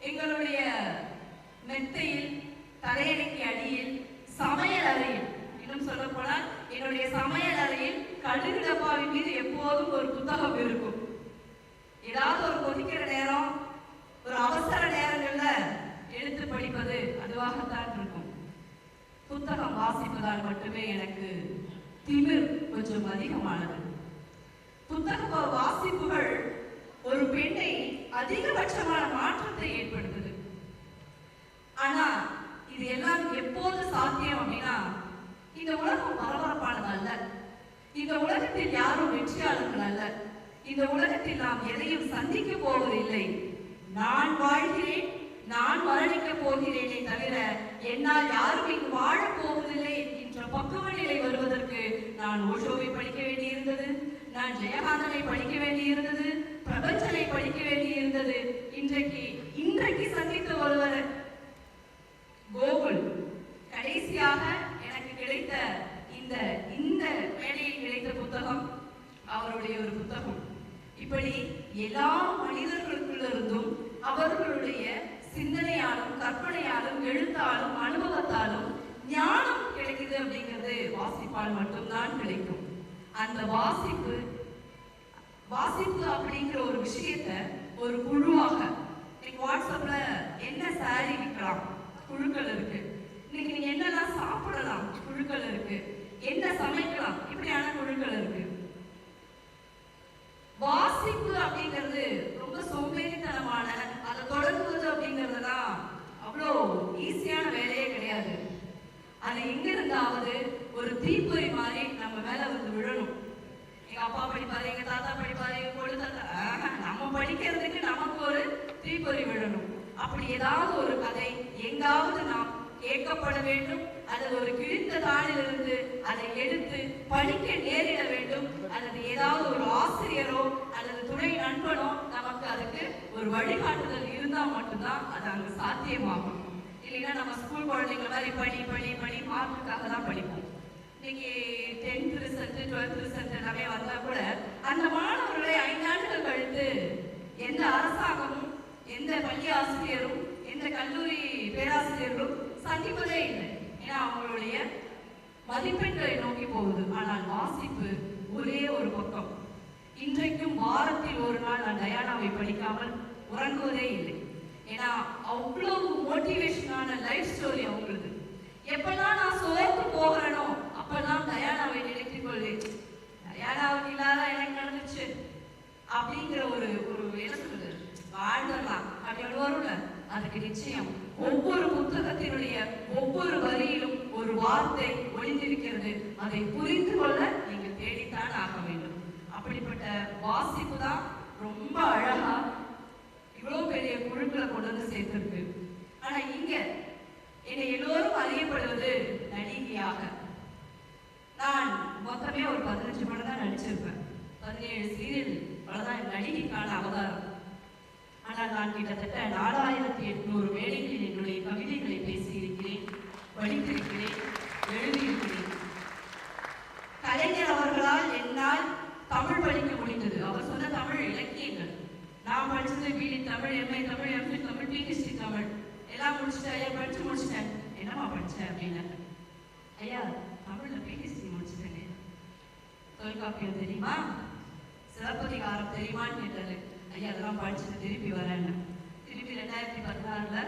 எங்களுடைய மெத்தையில், தலையணைக்கு அடியில், சமையல் அறையில், இன்னும் சொல்ல போனால் என்னுடைய சமையல் அறையில் கடுகு டப்பாவின் மீது எப்போதும் ஒரு புத்தகம் இருக்கும். ஏதாவது ஒரு கொதிக்கிற நேரம், ஒரு அவசர நேரங்கள்ல எடுத்து படிப்பது அதுவாகத்தான் இருக்கும். புத்தகம் வாசிப்பதால் மட்டுமே எனக்கு திமிர் கொஞ்சம் அதிகமானது. புத்தக வாசிப்புகள் ஒரு பெண்ணை அதிகபட்சமான மாற்றத்தை ஏற்படுத்துது. ஆனா இது எல்லாம் எப்போது சாத்தியம் அப்படின்னா, இந்த உலகம் பரபரப்பானது அல்ல. இந்த உலகத்தில் யாரும் வெற்றியாளர்கள் அல்ல. இந்த உலகத்தில் நாம் எதையும் சந்திக்க போவதில்லை. நான் வாழ்கிறேன், நான் மரணிக்க போகிறேனே தவிர என்னால் யாரும் இங்கு வாழப் போவதில்லை என்கின்ற பக்குவ நிலை வருவதற்கு நான் ஓஷோவை படிக்க வேண்டியிருந்தது, நான் ஜெயகாந்தனை படிக்க வேண்டியிருந்தது, பிரபஞ்சனை படிக்க வேண்டியிருந்தது. இன்றைக்கு சந்தித்த ஒருவர் கோகுல். கடைசியாக எனக்கு கிடைத்த இந்த வேலையில் கிடைத்த புத்தகம் அவருடைய ஒரு புத்தகம். இப்படி எல்லா மனிதர்களுக்குள்ளிருந்தும் அவர்களுடைய சிந்தனையாலும், கற்பனையாலும், எழுத்தாலும், அனுபவத்தாலும் ஞானம் கிடைக்குது அப்படிங்கிறது வாசிப்பால் மட்டும்தான் கிடைக்கும். அந்த வாசிப்பு அப்படிங்கிற ஒரு விஷயத்த ஒரு குழுவாக, இன்னைக்கு வாட்ஸ்அப்ல என்ன சாரி விற்கலாம் குழுக்கள் இருக்கு, இன்னைக்கு நீங்க என்னெல்லாம் சாப்பிடலாம் குழுக்கள் இருக்கு, என்ன சமைக்கலாம் இப்படியான குழுக்கள் இருக்கு. வாசிப்பு அப்படிங்கிறது ரொம்ப சோம்பேறித்தனமான, அதை தொடங்குவது அப்படிங்கிறதுலாம் அவ்வளோ ஈஸியான வேலையே கிடையாது. அது எங்க இருந்தாவது ஒரு தீப்பொறி மாதிரி நம்ம மேல வந்து விழணும். எங்க அப்பா படிப்பாரு, எங்க தாத்தா படிப்பாரு, எங்க கொழுத்தாத்தா, நம்ம படிக்கிறதுக்கு நமக்கு ஒரு தீப்பொறி விழணும். அப்படி ஏதாவது ஒரு கதை எங்காவது நாம் கேட்கப்பட வேண்டும், அல்லது ஒரு கிழிந்த தாளிலிருந்து அதை எடுத்து படிக்க நேரிட வேண்டும், அல்லது ஏதாவது ஒரு ஆசிரியரோ அல்லது துணை நண்பனோ நமக்கு அதுக்கு ஒரு வழிகாட்டுதல் இருந்தால் மட்டும்தான் அது அங்கு சாத்தியமாகும். இல்லைன்னா நம்ம ஸ்கூல் குழந்தைங்கள மாதிரி படி மார்க்குக்காக தான் படிப்போம். இன்னைக்கு 10th ரிசல்ட் 12th ரிசல்ட் எல்லாமே வந்தா கூட அந்த மாணவர்களை 5 ஆண்டுகள் கழித்து எந்த அரசாங்கமும், எந்த பள்ளி ஆசிரியரும், எந்த கல்லூரி பேராசிரியர்களும் சந்திப்பதே இல்லை. ஏன்னா அவங்களுடைய மதிப்பெண்களை நோக்கி போகுது. ஆனால் வாசிப்பு ஒரே ஒரு பக்கம். இன்றைக்கும் வாரத்தில் ஒரு நாள் நான் டயானாவை படிக்காமல் உறங்குவதே இல்லை. ஏன்னா அவ்வளவு மோட்டிவேஷனான லைஃப் ஸ்டோரி அவங்களுக்கு. எப்பெல்லாம் நான் சோர்ந்து போகிறேனோ அப்பெல்லாம் டயானாவை நினைத்துக் கொள்வேன். டயானாவுக்கு இல்லாத எனக்கு நடந்துச்சு அப்படிங்கிற ஒரு என்ன சொல்றது, வாழ்ந்துடலாம் அப்படின்னு வரும்ல, அதுக்கு நிச்சயம் ஒவ்வொரு புத்தகத்தினுடைய ஒவ்வொரு வரியிலும் ஒரு வார்த்தை ஒளிந்திருக்கிறது. அதை புரிந்து கொள்ள நீங்கள் தேடித்தான் ஆக வேண்டும். அப்படிப்பட்ட வாசிப்பு தான் ரொம்ப அழகா இவ்வளவு பெரிய குழுக்களை கொண்டு வந்து சேர்த்திருக்கு. ஆனா இங்க என்னை எல்லோரும் அறியப்படுவது நடிகையாக. நான் மொத்தமே ஒரு 15 படம் தான் நடிச்சிருப்பேன், 17 சீரியல், அவ்வளவுதான் நடிகைக்கான அவதாரம். ஆனால் நான் கிட்டத்தட்ட 4800 மேடைகளில் என்னுடைய கவிதைகளை பேசியிருக்கிறேன், படித்திருக்கிறேன், எழுதியிருக்கிறேன். கலைஞர் அவர்களால் என்னால் தமிழ் படிக்க முடிந்தது. அவர் சொன்ன தமிழ் இலக்கியங்கள். நான் படிச்சது பிடி Tamil, MA Tamil, MA Tamil, PhD Tamil எல்லாம் முடிச்சுட்டேன். ஐயா படிச்சு முடிச்சிட்டேன். என்னம்மா படிச்சேன் அப்படின்னு, ஐயா தமிழ்ல பிஹெச்டி முடிச்சுட்டேங்க. தொல்காப்பியம் தெரியுமா, சிலப்பதிகாரம் தெரியுமான்னு கேட்டாரு. ஐயா அதெல்லாம் படிச்சுட்டு திருப்பி வரேன்னு. திருப்பி 2016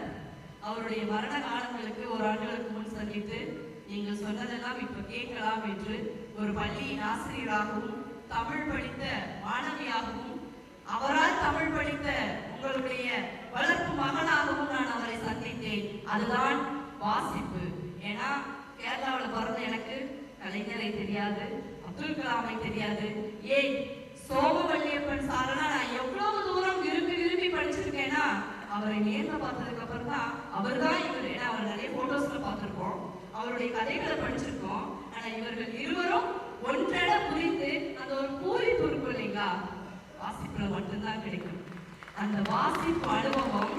அவருடைய மரண காலங்களுக்கு ஒரு ஆண்டுகளுக்கு முன் சந்தித்து, நீங்கள் சொன்னதெல்லாம் இப்ப கேட்கலாம் என்று ஒரு பள்ளியின் ஆசிரியராகவும், தமிழ் படித்த மாணவியாகவும், அவரால் தமிழ் படித்த உங்களுடைய வளர்ப்பு மகனாகவும் நான் அவரை சந்தித்தேன். அதுதான் வாசிப்பு. ஏன்னா கேரளாவில் பிறந்த எனக்கு கலைஞரை தெரியாது, அப்துல் கலாமை தெரியாது, ஏன் சோமவல்லியப்பன் சாரனா நான் எவ்வளவு தூரம் விரும்பி படிச்சிருக்கேன்னா, அவரை நேர்ல பார்த்ததுக்கு அப்புறம் தான் அவர் தான் இவர். ஏன்னா அவர் நிறைய போட்டோஸ்ல பார்த்திருக்கோம், அவருடைய கதைகளை படிச்சிருக்கோம். ஆனா இவர்கள் இருவரும் ஒன்றென புரிந்து அந்த ஒரு பூரிப்பு இருக்கும் இல்லைங்களா, வாசிப்புல மட்டும்தான் கிடைக்கும். அந்த வாசிப்பு அனுபவம்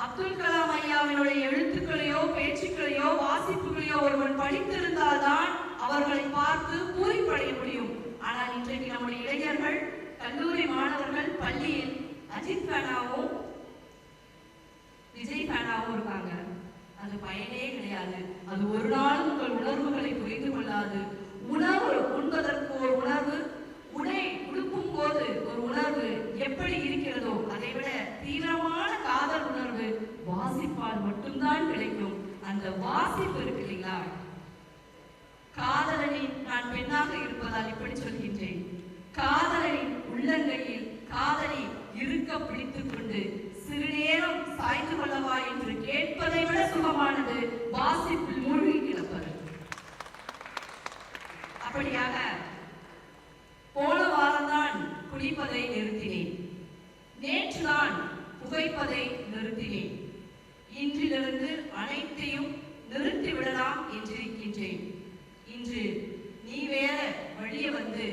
அப்துல் கலாம் ஐயாவினுடைய எழுத்துக்களையோ பேச்சுக்களையோ வாசிப்புகளையோ ஒருவன் படித்திருந்தால்தான் அவர்களை பார்த்து பூரிப்படைய முடியும். ஆனால் இன்றைக்கு நம்முடைய இளைஞர்கள், கல்லூரி மாணவர்கள் பள்ளியில் அஜித் ஃபேனாவும் விஜய் ஃபேனாவும் இருக்காங்க. அது பயனே கிடையாது. அது ஒரு நாளும் உங்கள் உணர்வுகளை புரிந்து கொள்ளாது. உணவு உண்பதற்கு ஒரு உணர்வு, உடை உடுக்கும் போது ஒரு உணர்வு எப்படி இருக்கிறதோ அதை விட தீவிரமான காதல் உணர்வு வாசிப்பால் மட்டும்தான் கிடைக்கும். அந்த வாசிப்பு இருக்கு இல்லைங்களா? காதலனின், நான் பெண்ணாக இருப்பதால் இப்படி சொல்கின்றேன், காதலனின் உள்ளங்கையில் காதலி இருக்க பிடித்துக் கொண்டு சிறுநேரம் சாய்ந்து கொள்ளவா என்று கேட்பதை விட சுகமானது வாசிப்பில் மூழ்கி கிடப்பது. அப்படியாக போன வாரம்தான் குடிப்பதை நிறுத்தினேன், நேற்றுதான் புகைப்பதை நிறுத்தினேன், இன்றிலிருந்து அனைத்தையும் நிறுத்திவிடலாம் என்றிருக்கின்றேன். இன்று நீ வேற வழிய வந்து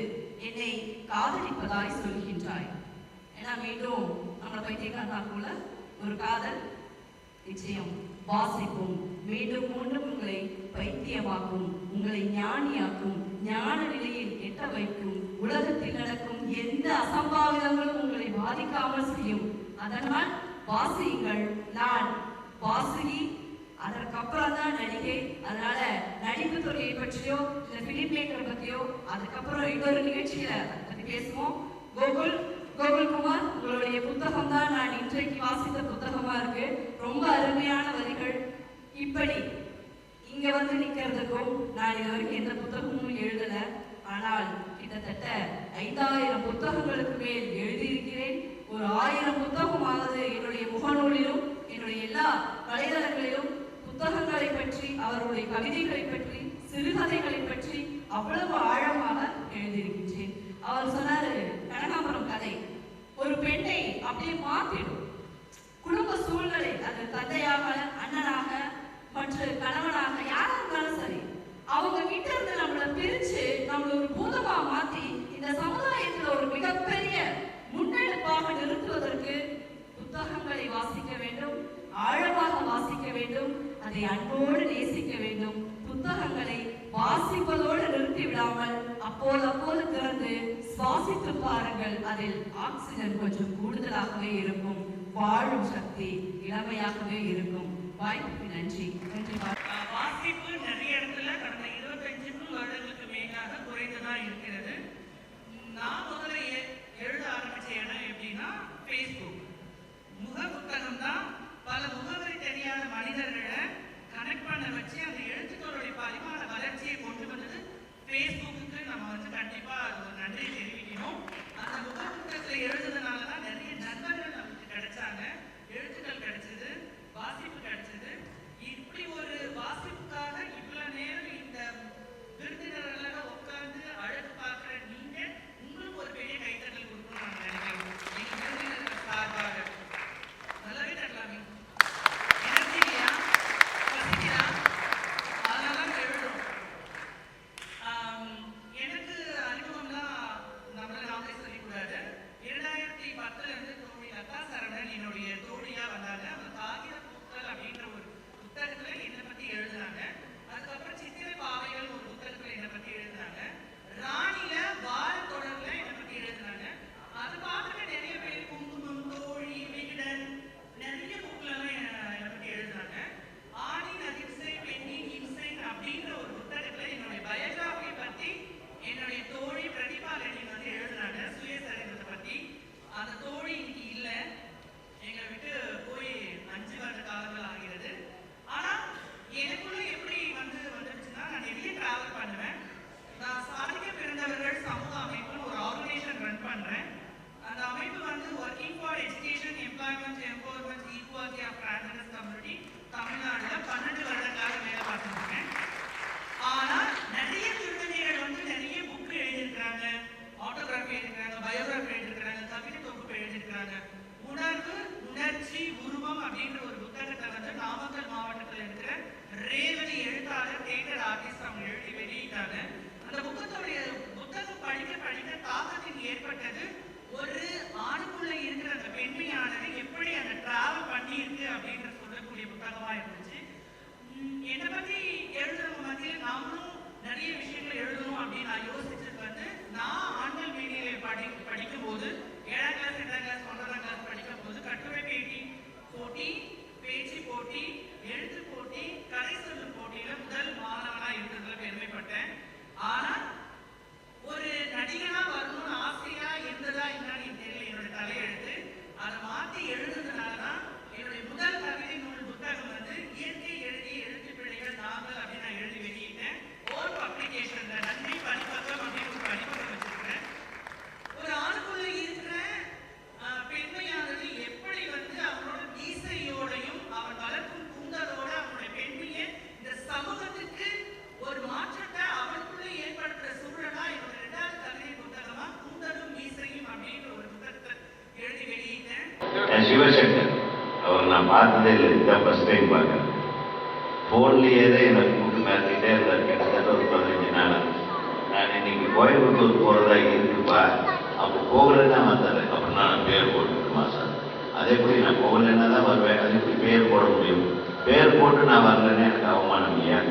என்னை காதலிப்பதாய் சொல்கின்றாய். ஏன்னா மீண்டும் நம்மளை பைத்தியக்காரனாக்குள்ள ஒரு காதல் நிச்சயம் வாசிக்கும், மீண்டும் மீண்டும் உங்களை பைத்தியமாக்கும், உங்களை ஞானியாக்கும், ஞான நிலையில் எட்ட வைக்கும், உலகத்தில் நடக்கும் எந்த அசம்பாவிதங்களும் உங்களை பாதிக்காமல் செய்யும். அதனால் வாசியுங்கள். நான் வாசுகி, அதற்கப்புறம் தான் நடிகை. அதனால நடிப்பு துறையை பற்றியோ இல்ல பிலிம் மேக்கர் பத்தியோ அதுக்கப்புறம் இன்னொரு நிகழ்ச்சியில பத்தி பேசுவோம். கோகுல்குமார், உங்களுடைய புத்தகம் தான் நான் இன்றைக்கு வாசித்த புத்தகமா இருக்கு. ரொம்ப அருமையான வரிகள். இப்படி இங்க வந்து நிக்கிறதுக்கும் நான் இது வரைக்கும் எந்த புத்தகமும் எழுதல, ஆனால் கிட்டத்தட்ட 5000 புத்தகங்களுக்கு மேல் எழுதியிருக்கிறேன். ஒரு 1000 புத்தகமாவது என்னுடைய முகநூலிலும் என்னுடைய எல்லா வலைதளங்களிலும் புத்தகங்களை பற்றி, அவருடைய கவிதைகளை பற்றி, சிறுகதைகளை பற்றி அவ்வளவு ஆழமாக எழுதியிருக்கின்றேன். அவர் சொன்னாரு, கனகாம்பரம் கதை ஒரு பெண்ணை அப்படியே மாத்திடும். குடும்ப சூழ்நிலை, அது தந்தையாக, அண்ணனாக, மற்ற கணவனாக யாரா இருந்தாலும் சரி, அவங்க கிட்ட இருந்து நம்மளை பிரிச்சு நம்மள ஒரு பூதமா மாத்தி இந்த சமுதாயத்துல ஒரு மிகப்பெரிய முன்னெடுப்பாக நிறுத்துவதற்கு புத்தகங்களை வாசிக்க வேண்டும், ஆழமாக வாசிக்க வேண்டும், அதை அன்போடு நேசிக்க வேண்டும். புத்தகங்களை வாசிப்பதோடு நிறுத்தி விடாமல் அப்போது திறந்து சுவாசித்து பாருங்கள். அதில் ஆக்சிஜன் கொஞ்சம் கூடுதலாகவே இருக்கும், வாழும் சக்தி இளமையாகவே இருக்கும். வாய்ப்புக்கு நன்றி. வாசிப்பு நிறைய இடத்துல கடந்த 25 வருடங்களுக்கு மேலாக குறைந்துதான் இருக்கிறது. நான் முதல்ல எழுத ஆரம்பிச்ச இடம் எப்படின்னா ஃபேஸ்புக். முக புத்தகம் தான் பல முகவரி தெரியாத மனிதர்களை கனெக்ட் பண்ண வச்சு அந்த எழுத்துக்களுடைய பரிமாண வளர்ச்சியை கொண்டு வந்தது ஃபேஸ்புக்கு. நம்ம வந்து கண்டிப்பா ஒரு நன்றி தெரிவிக்கணும். அந்த முக புத்தகத்தில் எழுதுறதுனால தான் நிறைய நண்பர்கள் நமக்கு கிடைச்சாங்க, எழுத்துக்கள் கிடைச்சது, வாசிப்பு கிடைச்சது. இப்படி ஒரு வாசிப்புக்காக இவ்வளவு நேரம் இந்த விருந்தினர்கள் உட்கார்ந்து அழகு பார்க்கிற நீங்க, உங்களுக்கு ஒரு பெரிய கைத்தட்டல் கொடுக்கணும் நான் நினைக்கிறேன். எங்க விருந்தினர்கள் சார்பாக நல்லாவே தரலாமே. எனர்ஜியா பசிக்கிறா, அதனால எழுதும். எனக்கு அறிமுகம்லாம் நாமளே சொல்லிக்கூடாது. 2010 இருந்து தோழி லதா சரவணன் என்னுடைய தோழியா வந்தாங்க. அவங்க காகித பூக்கள் அப்படின்ற ஒரு புத்தகத்துல என்னை பத்தி எழுதுனாங்க. அதுக்கப்புறம் சித்திரை பாவைகள் ஒரு புத்தகத்துல என்னை பத்தி எழுதுனாங்க. ராணில வார தொடர்ல என்னை பத்தி எழுதுனாங்க. அது பார்த்துட்டு நிறைய பேர் குங்குமம், தோழி, விகடன் நிறைய புக்லாம் என்னை பத்தி எழுதுனாங்க. ஆணின் அதிர்சை, பெண்ணின் இம்சை அப்படின்ற ஒரு புத்தகத்துல என்னுடைய பயோகிராஃபியை பத்தி என்னுடைய தோழி பிரதிபாலனி வந்து எழுதுனாங்க, சுயசரிதத்தை பத்தி. அந்த தோழி இன்னைக்கு இல்ல, எங்களை விட்டு போய் 5 வருட காலங்கள் ஆகிறது. ஆனா எனக்குள்ள எப்படி வந்துருச்சுன்னா, நான் நிறைய டிராவல் பண்ணுவேன். நான் சாதிக்க பிறந்தவர்கள் சமூக அமைப்புன்னு ஒரு ஆர்கனைசேஷன் ரன் பண்றேன். அந்த அமைப்பு வந்து working for education, employment, empowerment, equality of transgender community தமிழ்நாடுல 12 வருட காலம் வேலை பார்த்துருக்கேன். ஆனா நிறைய திருநங்கைகள் வந்து நிறைய புக் எழுதியிருக்கிறாங்க, ஆட்டோகிராஃபி எழுதிருக்காங்க, பயோகிராஃபி எழுதிருக்கிறாங்க, கவிதை தொகுப்பு எழுதிருக்கிறாங்க. உணர்வு, உணர்ச்சி, உருவம் அப்படின்ற ஒரு புத்தகத்தை வந்து நாமக்கல் மாவட்டத்தில் இருக்கிற ரேவதி எழுத்தாளர், தியேட்டர் ஆர்டிஸ்ட் அவங்க எழுதி வெளியிட்டாங்க. அந்த புத்தகம் படிக்க தாக்கத்தின் ஏற்பட்டது. ஒரு ஆணுக்குள்ள இருக்கிற அந்த பெண்மையானது எப்படி அந்த டிராவல் பண்ணி இருக்கு அப்படின்றது புத்தகமா இருந்துச்சு. என்னை பத்தி எழுதுறவங்க மத்தியில் நாமளும் நிறைய விஷயங்கள் எழுதணும் அப்படின்னு நான் யோசிச்சது வந்து, நான் ஆண்கள் மீடியில படிக்கும் போது 7ஆம் கிளாஸ் 8ஆம் கிளாஸ் 9ஆம் கிளாஸ் படிக்கும் போது கட்டுரை போட்டி, பேச்சு போட்டி, எழுத்து போட்டி, கதை சொல்லும் போட்டியில முதல் மாணவனா இருக்கிறதுல பெருமைப்பட்டேன். ஆனா ஒரு நடிகனா வரணும்னு ஆசையா இருந்ததா என்னன்னு தெரியல. என்னோட தலையெழுத்து அதை மாத்தி எழுதுனதுனாலதான் என்னுடைய முதல் கவிதை நூல் புத்தகம் வந்து இயற்கை எழுதிய எழுத்து பிழைகள் நாங்கள் அப்படின்னு நான் எழுதி வெளியிட்டேன். ஓர் பப்ளிகேஷன்ல நன்றி பதிப்பகம் அப்படின்னு ஒரு பதிப்பகம் வச்சிருக்கிறேன். ஒரு ஆணுக்குள்ள இருக்கிற பெண்மையானது எப்படி வந்து அவனோட மீசையோடையும் அவன் வளர்க்கும் கூந்தலோட அவனுடைய பெண்மையை இந்த சமூகத்துக்கு ஒரு மாற்றத்தை அவனுக்குள்ள ஏற்படுத்துற சூழலா என்னோட 2வது கவிதை புத்தகமா கூந்தலும் மீசையும் அப்படின்ற ஒரு புத்தகத்தை எழுதி வெளியிட்டேன். சிவசங்கர் அவர் நான் பார்த்ததே இல்லை, இதுதான் ஃபர்ஸ்ட் டைம் பார்க்குறேன். ஃபோன்லேயே தான் எனக்கு கூட்டு மேத்திட்டே இருந்தார். கிட்டத்தட்ட ஒரு 15 நாள். நான் இன்னைக்கு கோயம்புத்தூர் போகிறதா இருக்குப்பா, அப்போ போகலன்னா வந்தார். அப்புறம் நான் பேர் போட்டுருமா சார், அதே எப்படி நான் போகலன்னா தான் வருவேன், அது எப்படி பேர் போட முடியும், பேர் போட்டு நான் வரலன்னு எனக்கு அவமானம் இல்லையா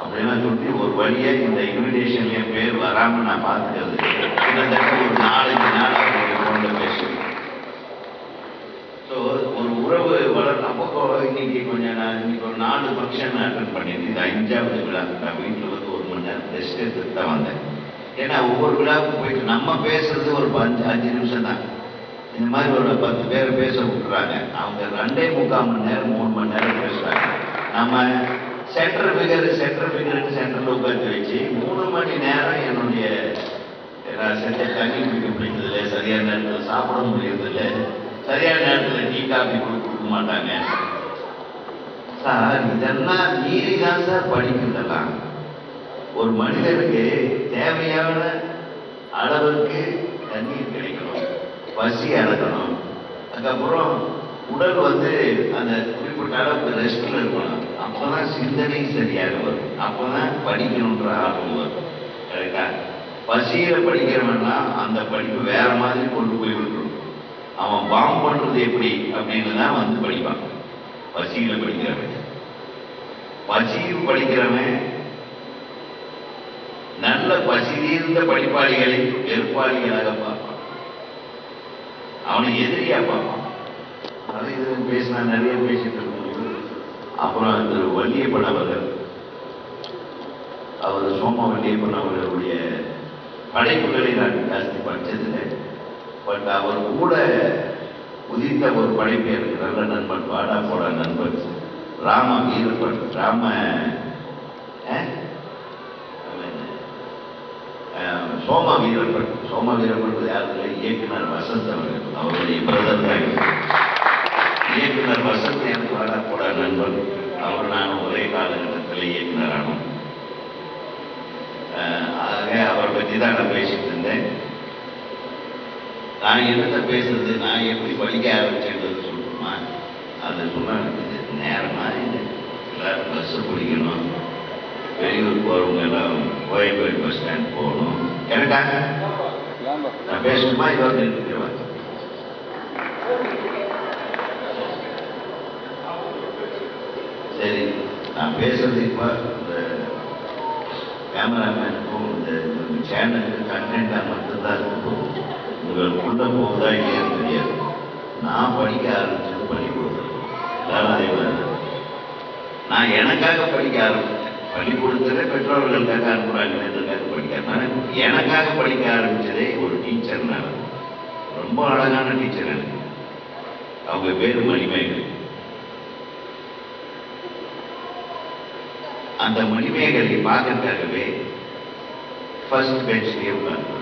அப்படின்லாம் சொல்லி ஒரு வழியாக இந்த இன்விடேஷன்லேயே பேர் வராமல் நான் பார்த்துக்கிறது கிட்டத்தட்ட ஒரு 4-5 நாளாக ஃபோனில் பேசுவேன். ஸோ ஒரு உறவு அப்போ இன்னைக்கு கொஞ்சம் நான் இன்னைக்கு ஒரு 4 ஃபங்க்ஷன் அட்டன் பண்ணியிருந்தேன். இது 5வது விழா. நான் வீட்டில் வந்து 1 மணி நேரம் ரெஸ்ட் எடுத்துட்டு தான் வந்தேன். ஏன்னா ஒவ்வொரு விழாவுக்கு போயிட்டு நம்ம பேசுறது ஒரு 5 நிமிஷம் தான். இந்த மாதிரி ஒரு 10 பேர் பேச விட்டுறாங்க. அவங்க 2.25 மணி நேரம் 3 மணி நேரம் பேசுகிறாங்க. நம்ம சென்டர் ஃபிகருக்கு சென்டரில் உட்காந்து வச்சு 3 மணி நேரம் என்னுடைய செஞ்ச தண்ணி குடிக்க பிடிக்கிறதில்ல, சரியான நேரத்தில் சாப்பிட முடியறதில்ல, சரியான நேரத்தில் டீ காஃபி கொடுக்க மாட்டாங்க சார். இதெல்லாம் மீறி தான் சார் படிக்கிறதெல்லாம். ஒரு மனிதனுக்கு தேவையான அளவுக்கு தண்ணீர் கிடைக்கணும், பசி அடக்கணும், அதுக்கப்புறம் உடல் வந்து அந்த குறிப்பிட்ட அளவுக்கு ரெஸ்டில் இருக்கணும். அப்போதான் சிந்தனை சரியாக வரும், அப்போதான் படிக்கணுன்ற ஆர்வம் வரும். கரெக்டா? பசியில் படிக்கிறவன்னா அந்த படிப்பு வேற மாதிரி கொண்டு போய் விட்டுரும். அவன் பாம் பண்ணுறது எப்படி அப்படின்னு தான் வந்து படிப்பான். பசியில் படிக்கிறவன், பசியில் படிக்கிறவன் நல்ல பசி தீர்ந்த படிப்பாளிகளை வெறுப்பாளிகளாக பார்ப்பான், அவனை எதிரியா பார்ப்பான். அது இது பேசினா நிறைய பேசிட்டு இருக்கும்போது அப்புறம் திரு வள்ளியப்பன் அவர்கள், அவர் சோம வள்ளியப்பன் அவர்களுடைய படைப்புகளை நான் ஜாஸ்தி படித்ததில்லை. பட் அவர் கூட உதித்த ஒரு படைப்பு எனக்கு நல்ல நண்பன், வாடா போடா நண்பன் ராம வீரப்பன். சோம வீரப்பன் யாருக்கு? இயக்குனர் வசந்த் அவர்கள், அவருடைய பிரதர் தான். இயக்குனர் வசந்த் எனக்கு வாடா போடா நண்பன். அவர் நான் ஒரே காலகட்டத்தில் இயக்குனர் ஆனோம். ஆக அவரை பற்றி தான் நான் பேசிட்டு இருந்தேன். நான் என்னத்தை பேசுறது, நான் எப்படி படிக்க ஆரம்பிச்சேன்றது சொல்லணுமா? அதை சொன்னால் நேரமாக இல்லை. எல்லாரும் பஸ்ஸு பிடிக்கணும், வெளியூர் போகிறவங்க எல்லாம் கோயம்பேடு பஸ் ஸ்டாண்ட் போகணும். கரெக்டா? நான் பேசணுமா? இதை நிறுத்திடுவேன். சரி, நான் பேசுறது இப்போ இந்த கேமராமேனுக்கும் இந்த சேனலுக்கு கண்டென்ட்டாக மட்டும்தான் இருக்க போகுது. உங்களுக்குள்ள போகுதா இல்லையான்னு தெரியாது. நான் படிக்க ஆரம்பிச்சது பள்ளிக்கூடத்தில். எல்லாரும் அதே மாதிரி நான் எனக்காக படிக்க ஆரம்பித்தேன். பள்ளிக்கூடத்தில் பெற்றோர்களுக்காக அனுப்புகிறாங்கன்றதுக்காக படிக்கிறேன். எனக்காக படிக்க ஆரம்பித்ததே ஒரு டீச்சர்னால. ரொம்ப அழகான டீச்சர் எனக்கு. அவங்க பேர் மணிமேகலை. அந்த மணிமேகலை பார்க்கறதுக்காகவே ஃபர்ஸ்ட் பெஞ்ச்லேயே உட்கார்ந்து.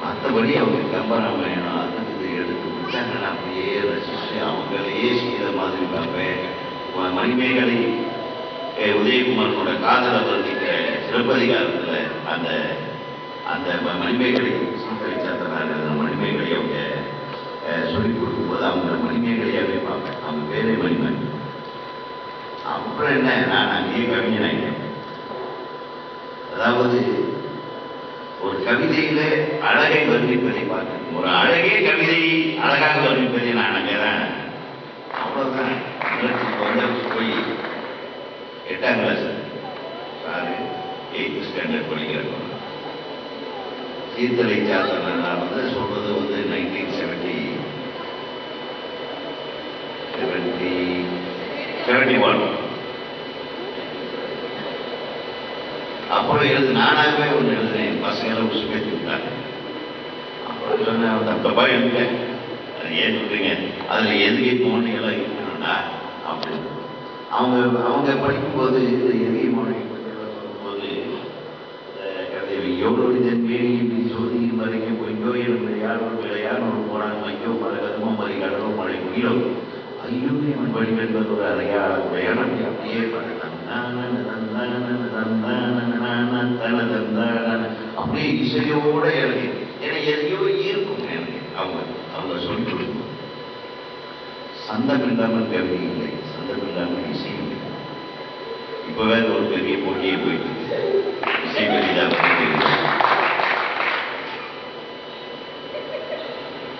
மற்றபடி அவங்க கம்பராமாயணம் அதுக்கு எடுத்து விட்டாங்க. நான் அப்படியே ரசிச்சு அவங்களையே செய்த மாதிரி பார்ப்பேன். மணிமேகலை உதயகுமாரனோட காதலை வர்ணிக்கிற சிலப்பதிகாரத்தில் அந்த அந்த மணிமேகலை சீத்தரிச்சாத்தனாக அந்த மணிமேகலை அவங்க சொல்லிக் கொடுக்கும்போது அவங்க மணிமேகலையாகவே பார்ப்பேன். அவங்க பேரே மணிமேகலை. அப்புறம் என்ன, நான் அங்கேயே கவிஞனாங்க. அதாவது ஒரு கவிதையில அழகை வர்ணிப்பதை பார்க்கணும். ஒரு அழகே கவிதை அழகாக வர்ணிப்பதை நான் அங்கே தான். அவ்வளோதான். தான் யூனிவர்சிட்டி வந்து போய் 8ஆம் கிளாஸ் சாரு 8th ஸ்டாண்டர்ட் படிக்கிறேன். சீர்தலை சாத்தனை நான் வந்து சொல்றது வந்து 1971. அப்புறம் நானாகவே ஒன்று எழுதுனேன். பசங்களை உசுப்பேற்றி விட்டாங்க. அப்புறம் சொன்னேன் தப்பா எழுதுறேன், அது ஏன் சொல்றீங்க, அதில் எதுகை மோனையெல்லாம் இருக்கணும்னா அப்படின்னு. அவங்க படிக்கும்போது இந்த எதுகை மோனை சொல்லும்போது எவ்வளோடிதன் வேணியின் சோதியின் மறைக்க பொய்யோ என்று யாரும் விளையாடும் போனான் மையோ மரகதமோ மறை கடலோ மழை குயிலோ ஐயோ இவன் வடிவென்பது ஒரு அறையாள உடையான அப்படியே அப்படியே இசையோட எனக்கு எதையோ இருக்கும் எனக்கு அவங்க சொல்லி கொடுக்கும். சந்தம் இல்லாமல் கவிதை இல்லை, சந்தம் இல்லாமல் இசை இல்லை. இப்போ வேற ஒரு பெரிய போட்டியை போயிட்டு இசை பெரிதாக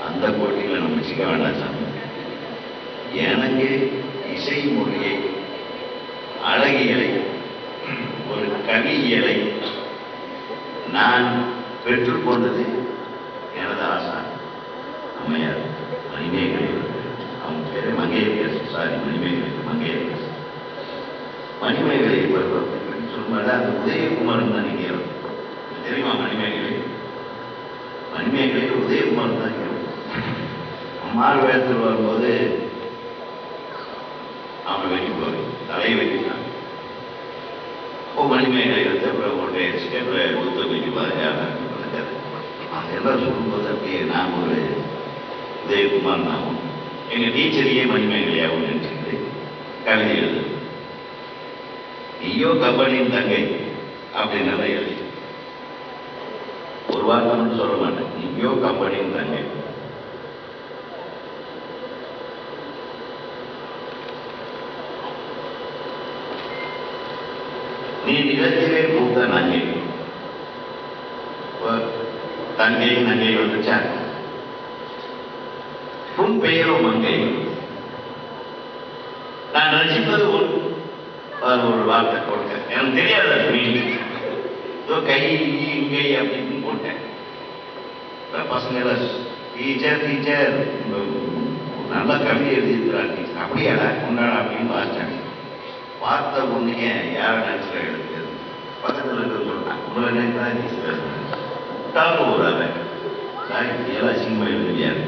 அந்த போட்டியில் நம்ம சிக்க வேண்டாம் சாமி. எனக்கு இசை மொழியை, அழகியலை, ஒரு கவியலை நான் பெற்றுக்கொண்டது எனது ஆசை அம்மையார் மணிமேகலை. அவங்க பேரு மங்கையரசு, சாரி மங்கையரசு. மணிமேகலை சொல்லுமாட அந்த உதயகுமார் தான் நினைக்கிறோம். தெரியுமா மணிமேகலை? மணிமேகலை உதயகுமார் தான் நினைக்கிறோம். மாறு வேதத்தில் வரும்போது அவனை வெட்டி போய் தலையை வெட்டினான். இப்போ மணிமேகலை அப்புறம் ஒன்றை ஸ்டேப்பில் கொடுத்து வைக்குவாங்க. அதெல்லாம் சொல்லும்போது அப்படியே நான் ஒரு உதயகுமார் நாமும் எங்கள் டீச்சரையே மணிமேகலையாகவும் நினைச்சுக்கிட்டு கவிதை எழுது. நீயோ கபடியின் தங்கை அப்படின்னு நல்லா எழுதி ஒரு வார்த்தை மட்டும் சொல்ல மாட்டேன். நீயோ கபடியின் தங்கை. நீ நிலத்திலே பூத்த நங்கை. தங்கை நங்கை வந்துச்சா? உன் பெயரோ மங்கை. நான் ரசிப்பது ஒரு வார்த்தை போட்டேன், எனக்கு தெரியாத மீனிங். ஏதோ கை இங்கை அப்படின்னு போட்டேன். பசங்க டீச்சர் டீச்சர் நல்லா கவிதை எழுதியிருக்கிறார் டீச்சர். அப்படியாடா கொண்டாடா அப்படின்னு வாசிச்சாங்க. பார்த்த உடனே யாரை நினைச்சுல எடுத்தது பக்கத்தில் இருக்கிறது சொல்லிட்டான். உங்களை நினைக்கிறா விட்டாலும் ஒரு அதை இப்படியெல்லாம் சினிமா எழுதியாரு.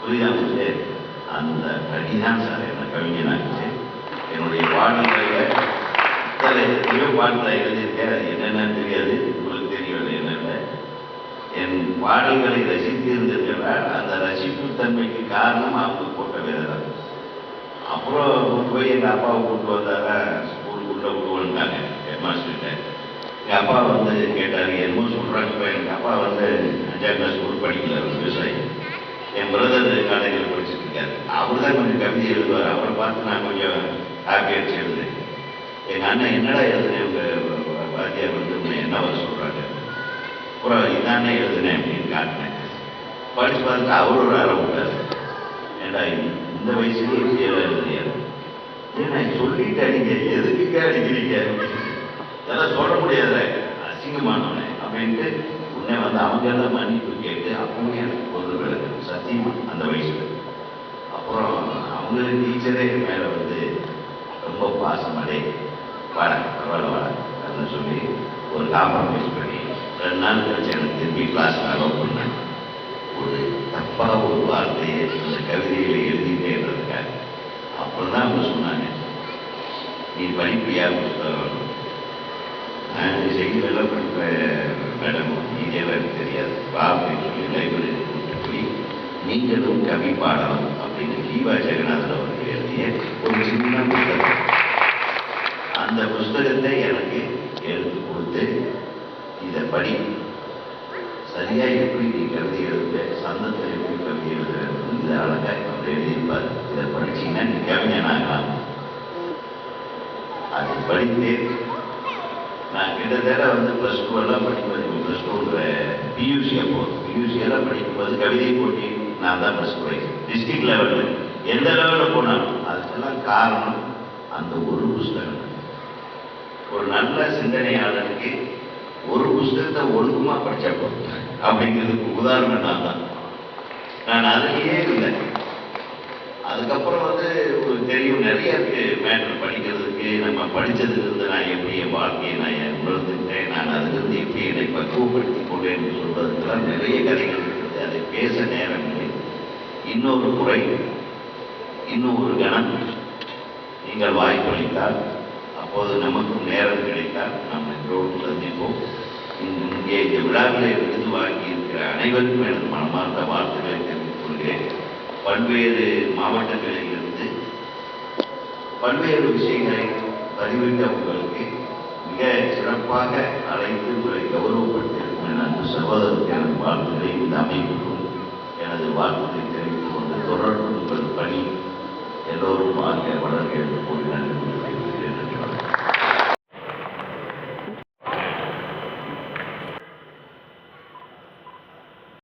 புரியாமச்சு அந்த அடிதான் சார் என்ன கவிஞனாச்சு. என்னுடைய பாடல்களில் எத்தனையோ பாடலை எழுதியிருக்கேன். அது என்னென்னு தெரியாது, உங்களுக்கு தெரியவில்லை என்னென்ன. என் பாடல்களை ரசித்து இருந்திருக்கிறார். அந்த ரசிப்பு தன்மைக்கு காரணம் அவங்க போட்ட வேதம். அப்புறம் போய் எங்கள் அப்பாவை கூப்பிட்டு வந்தாரா ஸ்கூலுக்குள்ளே விட்டு வந்துட்டாங்க ஹெட் மாஸ்டர்கிட்ட. எங்கள் அப்பா வந்து கேட்டார், என்னமோ சொல்கிறாங்க. இப்போ எங்கள் அப்பா வந்து 5ஆம் கிளாஸ் ஸ்கூல் படிக்கல, விவசாயி. என் பிரதர் காலேஜில் படிச்சுட்டு இருக்காரு. அவர் தான் கொஞ்சம் கவிதை எழுதுவார். அவரை பார்த்து நான் கொஞ்சம் காப்பி அடிச்சு எழுதுனேன். எங்கள் அண்ணன் என்னடா எழுதுனேன், உங்கள் வாத்தியார் வந்து உன்னை என்ன வர சொல்கிறாங்க. அப்புறம் இதானே எழுதுனேன் அப்படின்னு காட்டினேன். படித்து பார்த்துட்டு அவர் ஒரு அறை விட்டார். ஏண்டா இந்த வயசுலேயே இப்படி எல்லாம் எழுதியாரு. ஏன்னா சொல்லிட்டு அடிங்க, எதுக்குக்கே அடிக்கிறீங்க, இதெல்லாம் சொல்ல முடியாத அசிங்கமானவனே அப்படின்ட்டு உடனே வந்து அவங்க எல்லாம் மன்னிப்பு கேட்டு அப்பவுமே எனக்கு பொருள் விளக்கு சத்தியமா அந்த வயசுல. அப்புறம் அவங்க டீச்சரே மேலே வந்து ரொம்ப பாசமடே வாட பரவாயில்ல வாட அப்படின்னு சொல்லி ஒரு காம்ப்ரமைஸ் பண்ணி 2 நாள் கழிச்சு எனக்கு திரும்பி கிளாஸ் அலோவ் பண்ணேன். ஒரு தப்பாக ஒரு வார்த்தையை அந்த கவிதையில் எழுதிட்டே இருந்திருக்காங்க. அப்புறம் தான் அவங்க சொன்னாங்க, நீ படிப்பியா புத்தகம்? நான் செய்தியெல்லாம் படிப்பேன் மேடம், இதெல்லாம் எனக்கு தெரியாது வா அப்படின்னு சொல்லி லைப்ரரி கூப்பிட்டு போய் நீங்களும் கவி பாடலாம் அப்படின்னு கீவா ஜெகநாதன் அவர்கள் எழுதிய ஒரு சின்ன புத்தகம். அந்த புஸ்தகத்தை எனக்கு எடுத்து கொடுத்து இதை படி, சரியா எப்படி நீ கவிதை எழுதுற, சந்தத்தை எப்படி கவிதை எழுதுறது, இதை அழகா அவர் எழுதியிருப்பார். இதை படிச்சீங்கன்னா நீ கவிஞனாகலாம். அதை படித்து நான் கிட்டத்தட்ட வந்து +2 எல்லாம் படிக்கும்போது, +2 பியூசி அப்போ பியூசி எல்லாம் படிக்கும்போது கவிதை போட்டி நான் தான் ஃபர்ஸ்ட் ப்ரைஸ் டிஸ்ட்ரிக்ட் லெவலில். எந்த லெவலில் போனாலும் அதுக்கெல்லாம் காரணம் அந்த ஒரு புஸ்தகம். ஒரு நல்ல சிந்தனையாளருக்கு ஒரு புஸ்தகத்தை ஒழுக்கமாக படித்தா போதும் அப்படிங்கிறதுக்கு உதாரணம் நான் தான். நான் அதுலேயே இல்லை. அதுக்கப்புறம் உங்களுக்கு தெரியும், நிறைய மேட்டர் படிக்கிறதுக்கு. நம்ம படித்ததுலேருந்து நான் எப்படி என் வாழ்க்கையை நான் உணர்ந்துக்கிட்டேன், நான் அதுலேருந்து எப்படி என்னை பக்குவப்படுத்தி கொண்டேன்னு சொல்கிறதுக்கெல்லாம் நிறைய கதைகள் இருக்குது. அதை பேச நேரம் இல்லை. இன்னொரு முறை, இன்னும் ஒரு கணம் நீங்கள் வாய்ப்பளித்தால், அப்போது நமக்கும் நேரம் கிடைத்தால் நாம் எல்லோரும் சந்திப்போம். இங்கே இந்த விழாவில் இருந்து வாங்கி இருக்கிற அனைவருக்கும் எனது மனமார்ந்த வாழ்த்துக்களை தெரிவித்துக் கொள்கிறேன். பல்வேறு மாவட்டங்களிலிருந்து பல்வேறு விஷயங்களை பதிவிட்ட உங்களுக்கு மிக சிறப்பாக அழைத்து உங்களை கௌரவப்படுத்தியிருக்கும் என் அன்பு சகோதரருக்கு எனது வாழ்த்துக்களை இந்த அமைப்புக்கும் எனது வாழ்த்துக்களை தெரிவித்துக் கொண்டு தொடர்ந்து உங்கள் பணி எல்லோரும் வாழ்க்கை வளர்க என்று கூறினார்கள்.